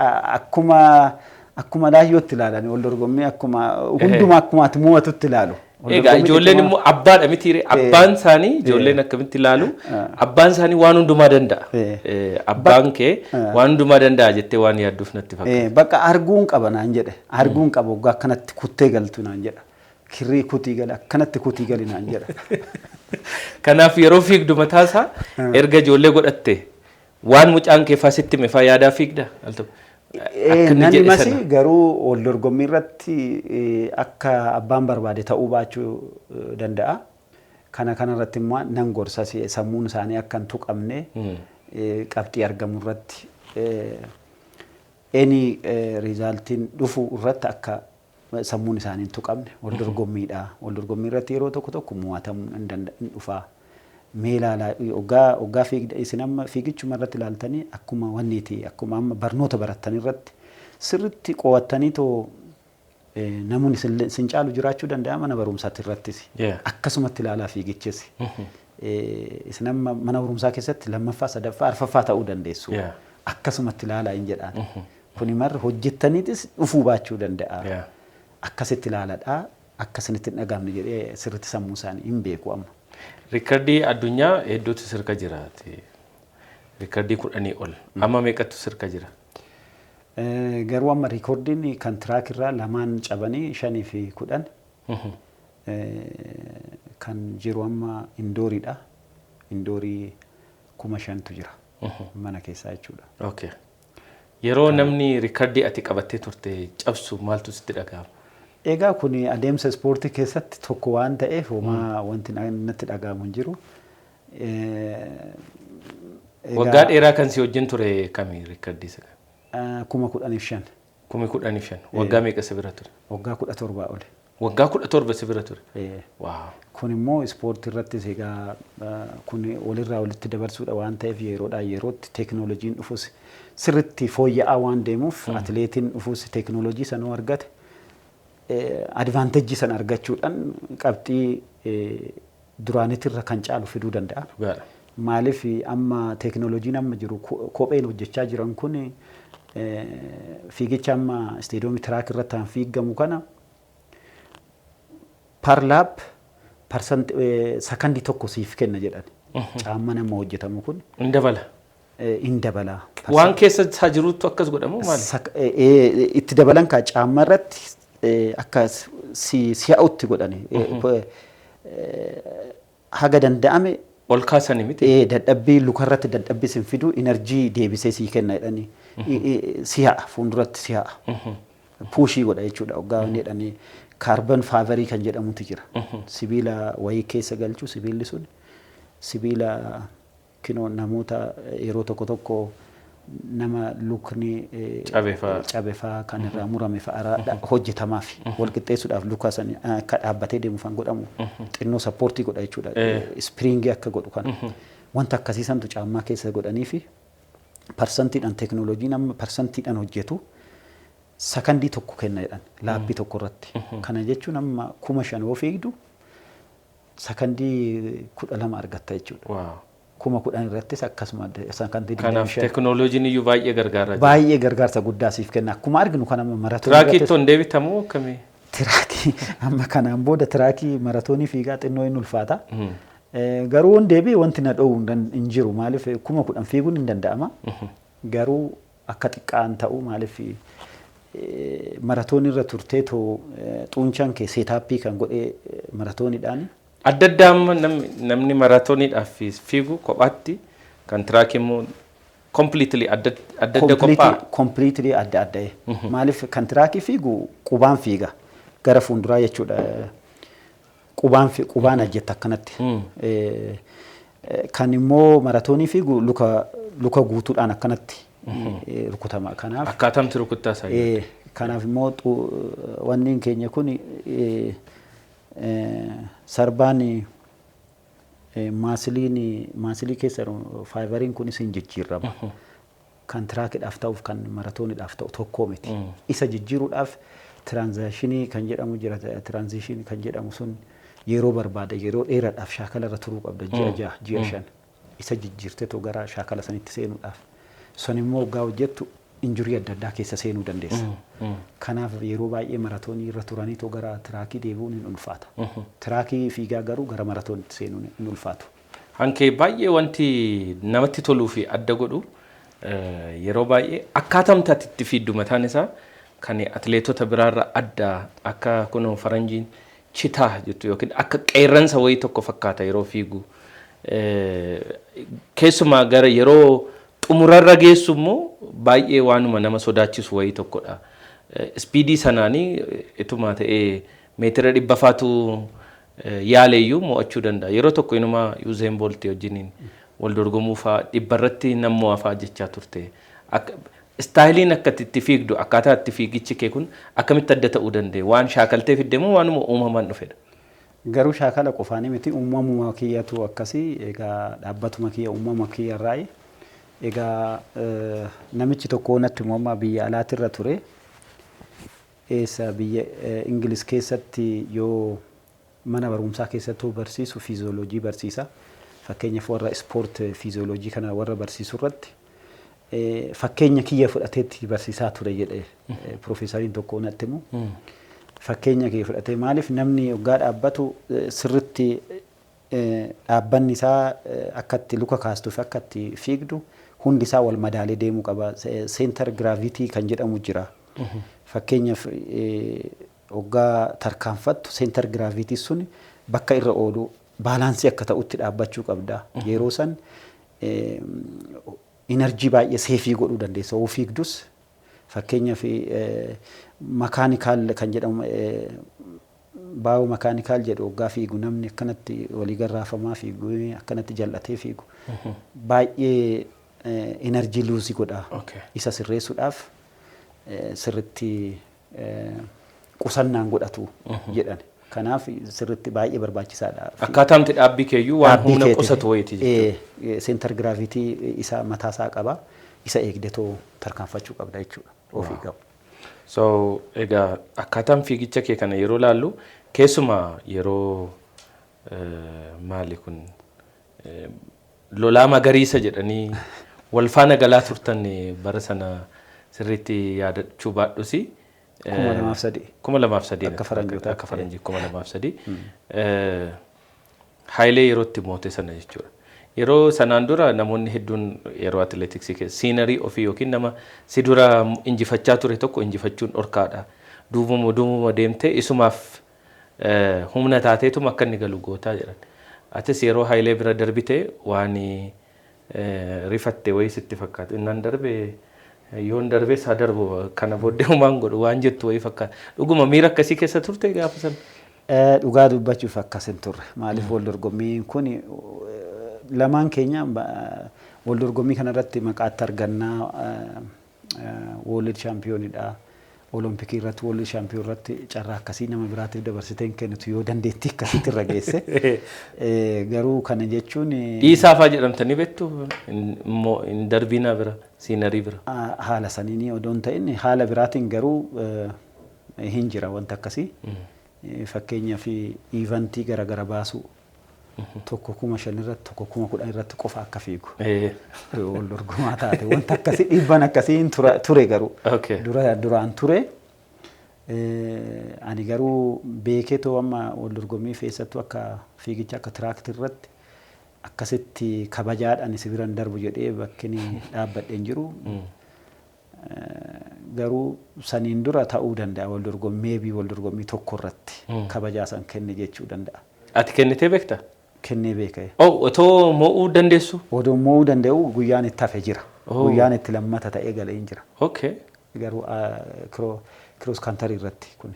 akkuma laayyootti ilaalanii wal dorgommii akkuma hundumaa akkumaatti mo'atutti ilaalu. Egaa ijoolleen immoo abbaadha mitiire abbaan isaanii ijoolleen akkamitti ilaalu abbaan isaanii waan hundumaa danda'a. Abbaan kee waan hundumaa danda'a jettee waan yaadduuf natti fakkaata. Bakka arguun qaba naan jedhe arguun qaba waggaa akkanatti kuttee galtu naan jedha. Kirrii kutii gali akkanatti kutii gali naan jedha. Kanaaf yeroo fiigdu mataasaa erga ijoollee godhatte waan mucaan kee faasitti meefaa yaadaa fiigda altu. Nani masi garuu ol dorgommii irratti akka abbaan barbaade ta'uu baachuu danda'a. Kana irratti immoo nan gorsa sammuun isaanii akka hin tuqamne qabxii argamu irratti eni rizaaltiin dhufu irratti akka sammuun isaanii hin tuqamne ol dorgommiidha. Ol dorgommii irratti yeroo tokko mo'atamuu hin dhufaa. Meelaalaa oggaa fiigda isin amma fiigichuma irratti ilaaltanii akkuma wanniiti akkuma amma barnoota barattan irratti sirriitti qo'attanii too namoonni sin caalu jiraachuu danda'a mana barumsaatti irrattis akkasumatti ilaalaa fiigichis isin amma mana barumsaa keessatti lammaffaa sadaffaa arfaffaa ta'uu dandeessu akkasumatti ilaalaa hin jedhaan kuni marra hojjettaniitis dhufuu baachuu danda'a akkasitti ilaaladhaa akkasinitti hin dhagaamne jedhee sirriitti sammuu isaanii hin beeku amma. Riikardii addunyaa hedduutu sirka jiraati. Riikardii 10 ol. Amma meeqatu sirka jira? Garuu amma riikardiin kan tiraak irraa lamaan cabanii 5 fi 10. Kan jiru amma indooriidha. Indoorii 5,000tu jira. Mana keessaa jechuudha. Okay. Yeroo namni riikardii ati qabattee turte cabsu maaltu sitti dhaga'ama? Egaa kun adeemsa ispoortii keessatti tokko waan ta'eef homaa wanti natti dhaga'amu hin jiru. Waggaa dheeraa kan si wajjin ture kami riikardii sana? 15,000. 15,000. Waggaa meeqa si bira ture? Waggaa 17 ole. Waggaa 17 si bira ture? Waaw. Kun immoo ispoortii irrattis egaa kun walirraa walitti dabarsuudha waan ta'eef yeroodhaa yerootti teekinooloojiin dhufus sirriitti fooyya'aa waan deemuuf atileetiin dhufus teekinooloojii sanuu argate. Advaanteejii sana argachuudhaan qabxii duraanitirra kan caalu fiduu danda'a. Maaliif amma teekinooloojiin amma jiru kopheen hojjechaa jiran kun fiigicha amma isteediyoomii tiraak irratti kan fiigamu kana parlaap sakandii tokko siif kenna jedhan. Caamma nama hojjetamu kun. In dabala. In dabala. Waan keessa isaa jirutu akkas godhamu maali? Itti dabalan kaa caamma irratti akka si'aawutti godhani haga danda'ame ol kaasani miti dadhabbii lukarratti dadhabbii sin fidu enerjii deebisee sii kenna jedhani si'a fuulduratti si'a puushii godha jechuudha oggaa jedhani kaarban faaverii kan jedhamutu jira sibiila wayii keessa galchu sibiilli sun sibiila kinoo namoota yeroo tokko nama lukni cabeefaa kan irraa murame fa'aa hojjetamaaf wal qixxeessuudhaaf luka san akka dhaabbatee deemu fan godhamu xinnoo sappoortii godha jechuudha ispiriingii akka godhu kan wanta akkasiisantu caammaa keessa godhanii fi parsantiidhaan teekinooloojiin amma parsantiidhaan hojjetu sakandii tokko kenna jedhan laabbii tokko irratti kana jechuun amma 5,000 yoo fiigdu sakandii 12 argatta jechuudha. 10,000 irrattis akkasuma sakandii 25. Kanaaf teekinooloojiin iyyuu baay'ee gargaara. Baay'ee gargaarsa guddaa siif kenna. Akkuma arginu kana maratoonii tiraakii ittoon deebitamu akkamii? Tiraakii amma kanaan booda tiraakii maratoonii fiigaa xinnoo hin ulfaata. Garuu waan deebi'e wanti na dhowwu hin jiru maaliif 10,000 fiiguun hin danda'ama. Garuu akka xiqqaan ta'u maaliif maratoonii irra turtee too xuunchaan kee seetaappii kan godhee maratooniidhaani. Adda addaa namni maratooniidhaaf fiigu kophaatti kan tiraakii immoo completely adda qophaa'a. Completely adda adda. Maaliif kan tiraakii fiigu qubaan fiiga gara fuulduraa jechuudha. Qubaan ajjetta akkanatti. Kan immoo maratoonii fiigu luka guutuudhaan akkanatti rukutama. Kanaaf akkaatamti rukuttaa isaa. Kanaaf immoo wanni keenya kun sarbaan maasilii keessa faayivariin kunis hin jijjiirama. Kan tiraakiidhaaf ta'uuf kan maratooniidhaaf ta'u tokko miti. Isa jijjiiruudhaaf tiraanzaashinii kan jedhamu jira tiraanziishinii kan jedhamu sun yeroo barbaada yeroo dheeraadhaaf shaakala irra turuu qabda ji'a 5 isa jijjiirtee too gara shaakala sanitti seenuudhaaf. Sun immoo waggaa hojjettu injurii adda addaa keessa seenuu dandeessa. Kanaaf yeroo baay'ee maratoonii irra turanii too gara tiraakii deebi'uun hin ulfaata. Tiraakii fiigaa garuu gara maratoonitti seenuun hin ulfaatu. Hankee baay'ee wanti namatti toluu fi adda godhu yeroo baay'ee akkaatamtaatti itti fiiddu mataan isaa kan atileetota biraarra adda akka kunoo faranjiin citaa jettu yookiin akka qeerransa wayii tokko fakkaata yeroo fiigu. Keessumaa gara yeroo xumurarra geessu immoo baay'ee waanuma nama sodaachisu wayii tokkodha. Ispiidii sanaanii ituma ta'ee meetira 100 faatu yaaleeyyuu mo'achuu danda'a. Yeroo tokko inuma Usain Bolt wajjiniin wal dorgomuu fa'aa 100 irratti nammoo afaa jechaa turte. Istaayiliin akka itti fiigdu akkaataa itti fiigichi kee kun akkamitti adda ta'uu danda'e? Waan shaakaltee fidde moo waanuma uumamaan dhufedha? Garuu shaakala qofaanii miti uumamuma kiyyatu akkasii egaa dhaabbatuma kiyya uumama kiyyarraa egaa namichi tokko natti uumama biyya alaatirra ture. Eessa biyya Ingiliz keessatti yoo mana barumsaa keessattuu barsiisu fiizooloojii barsiisa. Fakkeenyaaf warra ispoort fiizooloojii kana warra barsiisu irratti fakkeenya kiyya fudhateetti barsiisaa ture jedhe piroofeesariin tokko natti himu. Fakkeenya kiyya fudhatee maaliif namni waggaa dhaabbatu sirritti dhaabbanni isaa akkatti luka kaastuuf akkatti fiigdu hundi isaa wal madaalee deemuu qaba. Seentar giraavitii kan jedhamu jira. Fakkeenyaaf waggaa tarkaanfattu seentar giraavitii sun bakka irra oolu baalaansii akka ta'utti dhaabbachuu qabda. Yeroo san enerjii baay'ee seefii godhuu dandeessa. Yoo fiigdus fakkeenyaaf makaanikaal kan jedhamu baay'oo makaanikaal jedhu waggaa fiigu namni akkanatti walii garraafamaa fiigu akkanatti jal'atee fiigu baay'ee enerjii luusii godha. Isa sirreessuudhaaf sirritti qusannaan godhatu jedhan. Kanaaf sirritti baay'ee barbaachisaadha. Akkaataa miti dhaabbii keeyyuu waan humna qusatu wayiiti jechuudha. Seentar giraavitii isaa mataasaa qaba. Isa eegdetoo tarkaanfachuu qabda jechuudha. Ofii qabu. So egaa akkaataan fiigicha kee kana yeroo laallu keessumaa yeroo maali kun lolaa magariisa jedhanii wal faana galaa turtan bara sana sirriitti yaadachuu baadhusi. 2003 akka faranjii akka faranjii 2003 Haayilee yerootti moote sana jechuudha. Yeroo sanaan dura namoonni hedduun yeroo atileetiksii keessa siinarii ofii yookiin nama si dura injifachaa ture tokko injifachuun dhorkaadha. Duubuma deemtee isumaaf humna taateetuma akka inni galu gootaa jedhan. Atis yeroo Haayilee bira darbitee waan rifatte wayii sitti fakkaata. Innaan darbee yoon darbee saa darbu kana booddee humaan godhu waan jettu wayii fakkaata. Dhuguma miira akkasii keessa turte gaafa sana? Dhugaa dubbachuuf akkas hin turre. Maaliif wal dorgommiin kun lamaan keenya wal dorgommii kanarratti maqaatti argannaa World Championidha. Olompikii irratti World Champion irratti carraa akkasii nama biraatiif dabarsitee kennitu yoo dandeettii akkasitti irra geesse. Garuu kana jechuun dhiisaafaa jedhamtanii beektu hin darbiinaa bira siinarii bira. Haala saniin odoon ta'in haala biraatiin garuu hin jira wanta akkasii. Fakkeenyaaf iivantii garaagara baasuu. Tokko 5,000 irratti tokko 10,000 irratti qofa akka fiigu. Wal dorgomaa taate wanta akkasii dhiibban akkasiin ture garuu. Duraan ture. Ani garuu beeketoo amma wal dorgommii keessattuu akka fiigicha akka tiraaktii irratti akkasitti kabajaadhaan si biran darbu jedhee bakki dhaabbadheen jiru. Garuu saniin dura ta'uu danda'a wal dorgommii tokko irratti kabajaa san kenne jechuu danda'a. Ati kennitee beektaa? Kennee beekee. Otoo mo'uu dandeessu? Odoo mo'uu danda'u guyyaan itti hafe jira. Guyyaan itti lammata ta'ee galee hin jira. Garuu kiroos kantarii irratti kun.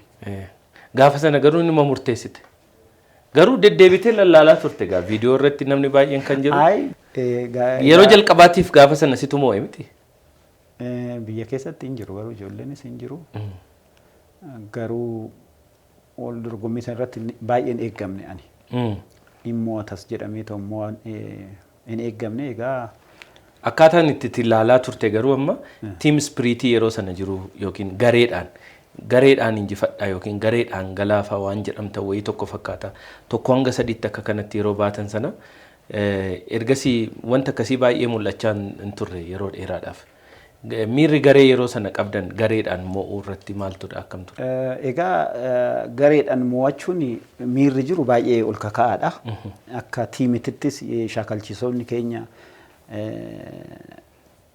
Gaafa sana garuu nama murteessite. Garuu deddeebitee lallaalaa turte gaa viidiyoo irratti namni baay'een kan jiru. Yeroo jalqabaatiif gaafa sana situ mo'e miti? Biyya keessatti hin jiru garuu ijoolleenis hin jiru. Garuu wal dorgommii sana irratti baay'een eeggamne ani. Immoo atas jedhamee ta'ummoo hin eeggamne egaa. Akkaataan itti ilaalaa turte garuu amma tiim ispiriitii yeroo sana jiru yookiin gareedhaan injifadhaa yookiin gareedhaan galaafaa waan jedhamta wayii tokko fakkaata. Tokko hanga sadiitti akka kanatti yeroo baatan sana ergasii wanta akkasii baay'ee mul'achaa hin turre yeroo dheeraadhaaf. Miirri garee yeroo sana qabdan gareedhaan mo'uu irratti maaltudha akkam ture? Egaa gareedhaan mo'achuun miirri jiru baay'ee ol kaka'aadha. Akka tiimitittis shaakalchiisonni keenya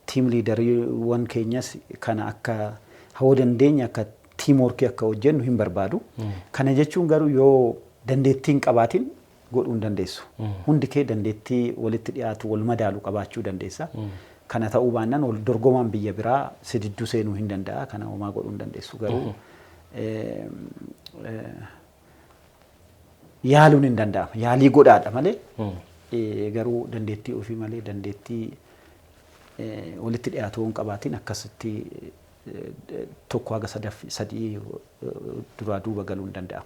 tiim liidariiwwan keenyas kana akka hawwa dandeenya akka tiimworkii akka hojjennu hin barbaadu. Kana jechuun garuu yoo dandeettiin qabaatiin godhuu hin dandeessu. Hundi kee dandeettii walitti dhiyaatu wal madaalu qabaachuu dandeessa. Kana ta'uu baannaan wal dorgomaan biyya biraa sididduu seenuu hin danda'a. Kana homaa godhuu hin dandeessu garuu yaaluun hin danda'ama. Yaalii godhaadha malee garuu dandeettii ofii malee dandeettii walitti dhiyaatu hin qabaatiin akkasitti tokko haga sadii duraa duuba galuu hin danda'amu.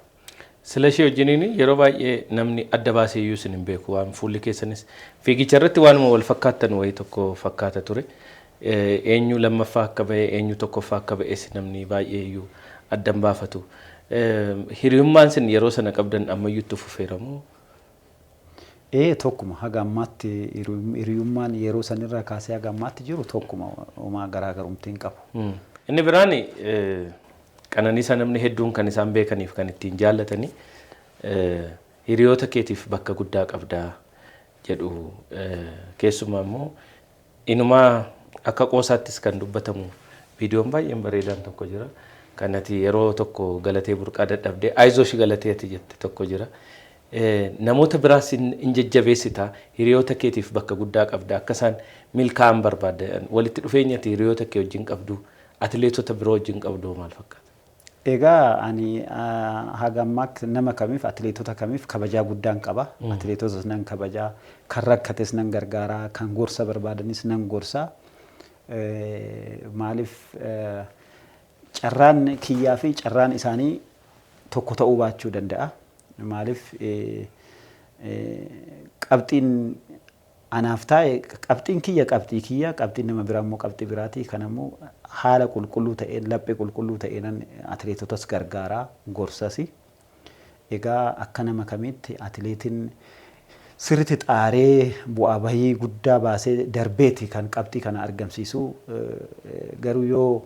Sila ishee wajjiniin yeroo baay'ee namni adda baasee iyyuu isin hin beeku waan fuulli keessanis fiigicha irratti waanuma wal fakkaatan wayii tokko fakkaata ture. Eenyu lammaffaa akka ba'e eenyu tokkoffaa akka ba'es namni baay'ee iyyuu adda hin baafatu. Hiriyummaan sin yeroo sana qabdan ammayyuu itti fufeeramoo? Tokkuma haga ammaatti hiriyummaan yeroo sanirraa kaasee haga ammaatti jiru tokkuma homaa garaagarumtiin qabu. Inni biraan Qananiisaa namni hedduun kan isaan beekaniif kan ittiin jaallatanii hiriyoota keetiif bakka guddaa qabdaa jedhu keessumaa immoo inumaa akka qoosaattis kan dubbatamu viidiyoon baay'een bareedaan tokko jira. Kanati yeroo tokko galatee burqaa dadhabdee aayizooshi galateeti jette tokko jira. Namoota biraas hin jajjabeessitaa hiriyoota keetiif bakka guddaa qabdaa akka isaan milkaa'an barbaadda walitti dhufeenyati hiriyoota kee wajjin qabdu atileetota biroo wajjin qabdu maal fakkaata? Egaa ani haga ammaatti nama kamiif atileetota kamiif kabajaa guddaan qaba. Atileetotas nan kabajaa, kan rakkates nan gargaaraa, kan gorsa barbaadanis nan gorsaa. Maaliif carraan kiyyaa fi carraan isaanii tokko ta'uu baachuu danda'a. Maaliif qabxiin anaaf taa'e qabxiin kiyya qabxiin nama biraa immoo qabxii biraati. Kanammoo haala qulqulluu ta'een laphee qulqulluu ta'een atileetotas gargaaraa gorsasi. Egaa akka nama kamitti atileetiin sirriitti xaaree bu'aa bahii guddaa baasee darbeeti kan qabxii kana argamsiisu. Garuu yoo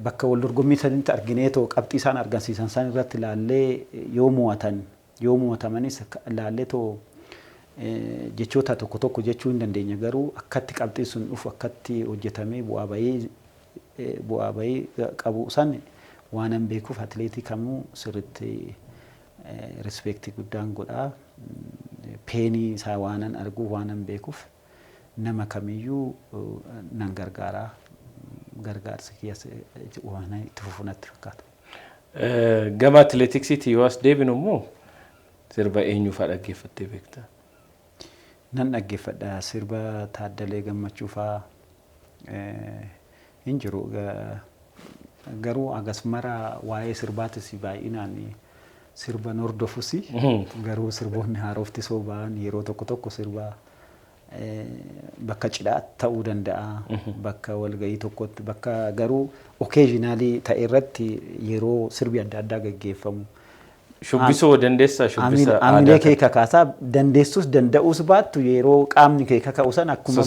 bakka wal dorgommii sanitti argineetoo qabxii isaan argamsiisan san irratti ilaallee yoo mo'atamanis ilaalleetoo jechoota tokko tokko jechuu hin dandeenya. Garuu akkatti qabxiin sun dhufu akkatti hojjetamee bu'aa bahii qabu san waan an beekuuf atileetii kamuu sirriitti rispeektii guddaan godhaa. Peenii isaa waan an arguuf waan an beekuuf nama kamiyyuu nan gargaaraa. Gargaarsa kiyyaas waan itti fufu natti fakkaata. Gama atileetiksiitii yoo as deebinu immoo sirba eenyu fa'aa dhaggeeffattee beekta? Nan dhaggeeffadha. Sirba Taaddalee Gammachuu fa'aa hin jiru. Garuu agas mara waa'ee sirbaatis baay'inaan sirba hordofus. Garuu sirboonni haarofti soo ba'an yeroo tokko tokko sirba bakka cidhaa ta'uu danda'a. Bakka walgahii tokkotti bakka garuu okeejinaalii ta'e irratti yeroo sirbi adda addaa gaggeeffamu. Shubbisoo dandeessaa shubbisa aadaa. Amilee kee kakaasaa dandeessus danda'uus baattu yeroo qaamni kee kaka'u san akkuma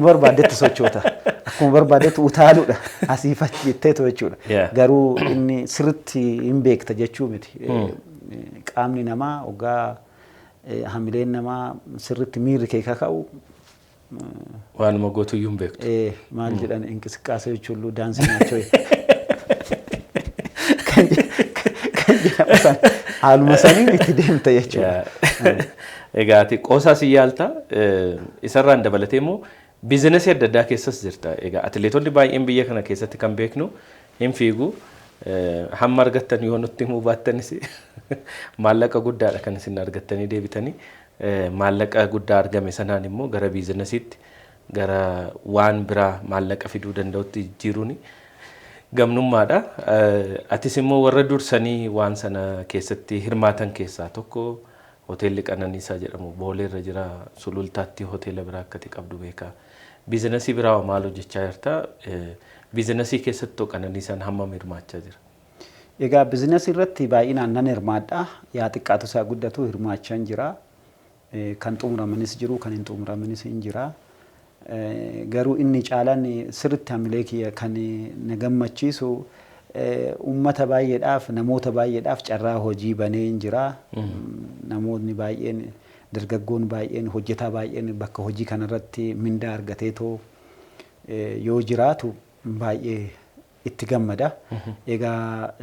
barbaadetti sochoota. Akkuma barbaadetti utaaluudha. Asiif achi jetteetu jechuudha. Garuu inni sirriitti hin beekta jechuu miti. Qaamni namaa hoggaa hamileen namaa sirriitti miirri kee kaka'u. Waanuma gootuyyuu hin beektu. Maal jedhan inqisqaasee jechuun daansii naachoo. Haaluma saniin itti deemta jechuudha. Egaa ati qoosaa si yaalta isarraan dabalatee immoo biizinasii adda addaa keessas jirta. Egaa atileetonni baay'een biyya kana keessatti kan beeknu hin fiigu. Hamma argattan yoo nutti himuu baattanis maallaqa guddaadha kan isin argattanii deebitanii maallaqa guddaa argame sanaan immoo gara biizinasiitti gara waan biraa maallaqa fiduu danda'utti jijjiiruuni. Gamnummaadha. Atis immoo warra dursanii waan sana keessatti hirmaatan keessaa tokko hoteelli Qananiisaa jedhamu Booleerra jira. Sulultaatti hoteela biraa akkati qabdu beeka. Biizinasii biraa maal hojjechaa jirta? Biizinasii keessatti Qananiisaan hammam hirmaachaa jira? Egaa biizinasii irratti baay'inaan nan hirmaadha. Yaa xiqqaatu isaa guddatu hirmaachaa jira. Kan xumuramanis jiru kan hin xumuramanis hin jira. Garuu inni caalaan sirriitti hamilee kiyya kan na gammachiisu uummata baay'eedhaaf namoota baay'eedhaaf carraa hojii banee hin jira. Namoonni baay'een dargaggoon baay'een hojjetaa baay'een bakka hojii kanarratti mindaa argateetoo yoo jiraatu baay'ee itti gammada. Egaa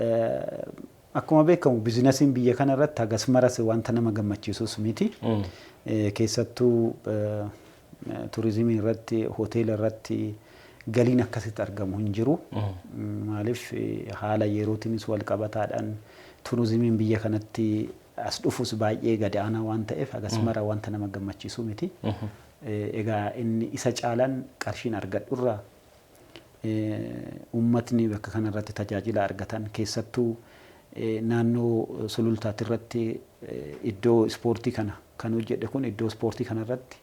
akkuma beekamu biizinasiin biyya kana irratti hagas maras wanta nama gammachiisus miti. Keessattuu turizimii irratti hoteela irratti galiin akkasitti argamu hin jiru. Maaliif haala yerootiinis wal qabataadhaan turizimiin biyya kanatti as dhufus baay'ee gadaanaa waan ta'eef hagas mara wanta nama gammachiisu miti. Egaa inni isa caalaan qarshiin argadhurraa uummatni bakka kanarratti tajaajila argatan keessattuu naannoo sulultaati irratti iddoo ispoortii kana kan hojjedhe kun iddoo ispoortii kanarratti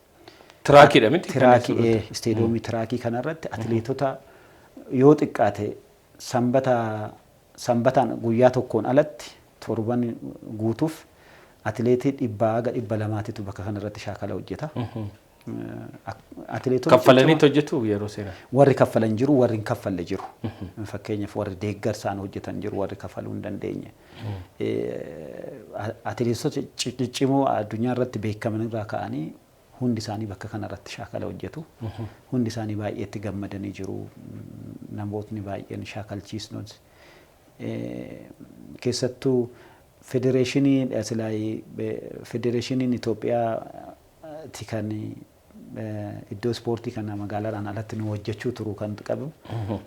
Tiraakiidha miti? Tiraakii isteedoomii tiraakii kanarratti atileetota yoo xiqqaate sanbataan guyyaa tokkoon alatti torban guutuuf atileetii 100-200tu bakka kanarratti shaakala hojjeta. Kaffalanii hojjetu yeroo seenaa? Warri kaffalan jiru, warri hin kaffalle jiru. Fakkeenyaaf warri deeggarsaan hojjetan jiru, warri kaffaluu hin dandeenye. Atileetota ciccimoo addunyaa irratti beekaman irraa ka'anii hundi isaanii bakka kanarratti shaakala hojjetu. Hundi isaanii baay'eetti gammadanii jiru. Namootni baay'een shaakalchiisnos. Keessattuu federeeshiniin Itoophiyaatti kan iddoo ispoortii kana magaalaadhaan alatti nu hojjechuu turu kan qabu.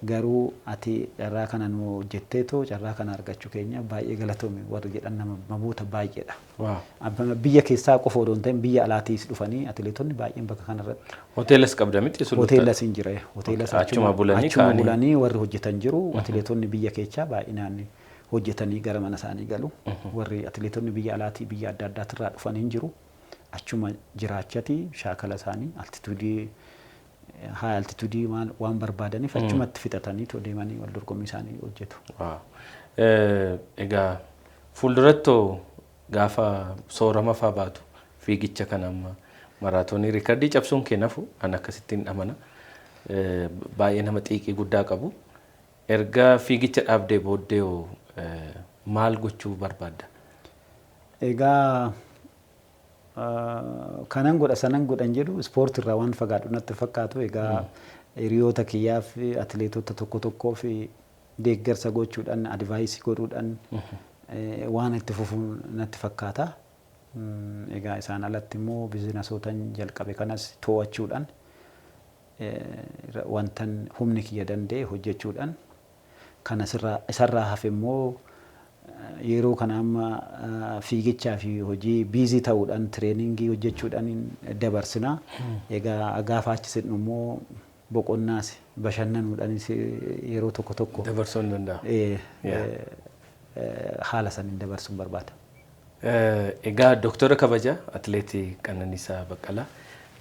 Garuu ati carraa kana nu hojjetteetoo carraa kana argachuu keenya baay'ee galatoomi warri jedhan namoota baay'eedha. Biyya keessaa qofa odoo hin ta'in biyya alaatiis dhufanii atileetonni baay'een bakka kanarratti. Hoteelas qabda miti sulultaa? Hoteelas hin jira. Hoteelas achuma bulanii warri hojjetan jiru. Atileetonni biyya keessaa baay'inaan hojjetanii gara mana isaanii galu. Warri atileetonni biyya alaatii biyya adda addaatirraa dhufanii hin jiru. Achuma jiraachati shaakala isaanii altituudii waan barbaadaniif achumatti fixatanii deemanii wal dorgommii isaanii hojjetu. Egaa fuuldurattoo gaafa soorama fa'aa baatu fiigicha kana amma maraatoonii riikardii cabsuun kennafu an akkasittiin amana. Baay'ee nama xiiqii guddaa qabu. Erga fiigicha dhaabdee booddee maal gochuu barbaadda? Egaa kanan godha sanan godhan jedhu ispoortii irraa waan fagaadhu natti fakkaatu. Egaa hiriyoota kiyyaa fi atileetota tokko tokkoo fi deeggarsa gochuudhaan advaayisii godhuudhaan waan itti fufuun natti fakkaata. Egaa isaan alatti immoo biizinasootan jalqabe kanas to'achuudhaan wantan humni kiyya danda'e hojjechuudhaan kan isarraa hafe immoo yeroo kana amma fiigichaa fi hojii biizii ta'uudhaan tireeningii hojjechuudhaan dabarsina. Egaa gaafa achisin immoo boqonnaas bashannanuudhaanis yeroo tokko tokko dabarsuun danda'a. Haala saniin dabarsuun barbaada. Egaa Dooktora Kabaja Atileetii Qananiisaa Baqqalaa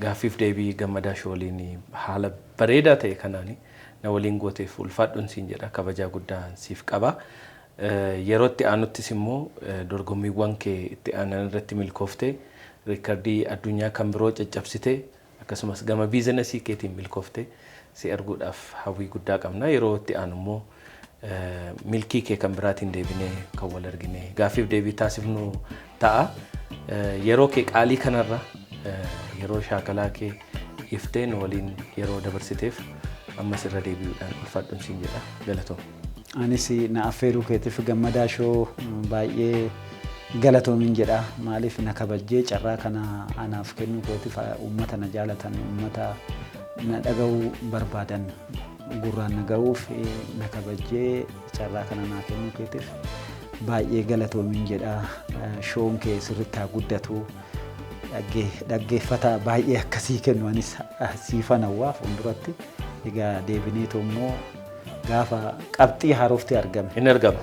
gaaffiif deebii gammadaa shooliin haala bareedaa ta'e kanaan na waliin gooteef ulfaadhuun siin jedha. Kabajaa guddaa siif qaba. Yeroo itti aanuttis immoo dorgommiiwwan kee itti aanan irratti milkooftee riikardii addunyaa kan biroo caccabsitee akkasumas gama biizinasii keetiin milkooftee si arguudhaaf hawwii guddaa qabna. Yeroo itti aanu immoo milkii kee kan biraatiin deebinee kan wal argine gaaffiif deebii taasifnu ta'a. Yeroo kee qaalii kanarra yeroo shaakalaa kee iftee nu waliin yeroo dabarsiteef ammas irra deebi'uudhaan ulfaadhuun siin jedha. Galatoom. Anis na affeeruu keetiif gammadaa shoo baay'ee galatoomin jedha. Maaliif na kabajjee carraa kana anaaf kennuu keetiif uummata na jaalatan uummata na dhaga'uu barbaadan gurraan na ga'uuf na kabajjee carraa kana naa kennuu keetiif baay'ee galatoomin jedha. Shoon kee sirriitti haa guddatu. Dhaggeeffata baay'ee akkasii kennu anis siifan hawwaa fuulduratti. Egaa deebineetu immoo gaafa qabxii haarofti argame. Inni argama.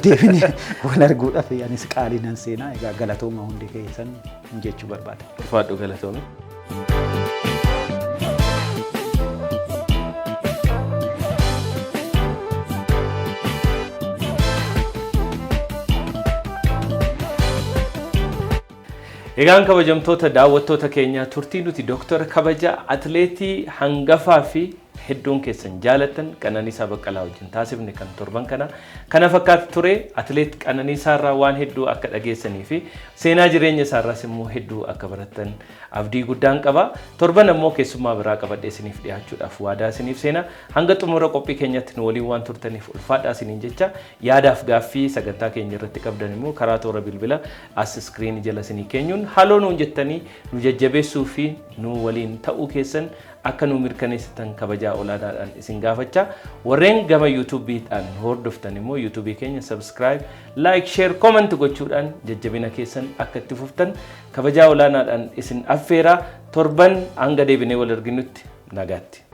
Deebinee wal arguudhaaf anis qaalii nan seenaa. Egaa galatooma hundi keessan jechuu barbaada. Ulfaadhu galatoome. Egaan kabajamtoota daawwattoota keenya turtii nuti Dooktora Kabajaa Atileetii hangafaa fi hedduun keessan jaalatan Qananiisaa Baqqalaa wajjin taasifne kan torban kana fakkaatu ture atleet Qananiisaa irraa waan hedduu akka dhageessanii fi seenaa jireenya isaa irraas immoo hedduu akka baratan abdii guddaan qaba. Torban ammoo keessummaa biraa qabadhee isiniif dhiyaachuudhaaf waadaa isiniif seena. Hanga xumura qophii keenyatti nu waliin waan turtaniif ulfaadhaa isiniin jecha yaadaaf gaaffii sagantaa keenya irratti qabdan immoo karaa toora bilbila as iskiriinii jala isinii keenyuun haaloo nuun jettanii nu jajjabeessuu fi nu waliin ta'uu keessan akka nu mirkaneessitan kabajaa olaanaadhaan isin gaafachaa. Warreen gama YouTube'dhaan hordoftan immoo YouTube'ii keenya subscribe, like, share, comment gochuudhaan jajjabina keessan akka itti fuftan kabajaa olaanaadhaan isin affeeraa. Torban hanga deebinee wal arginutti nagaatti.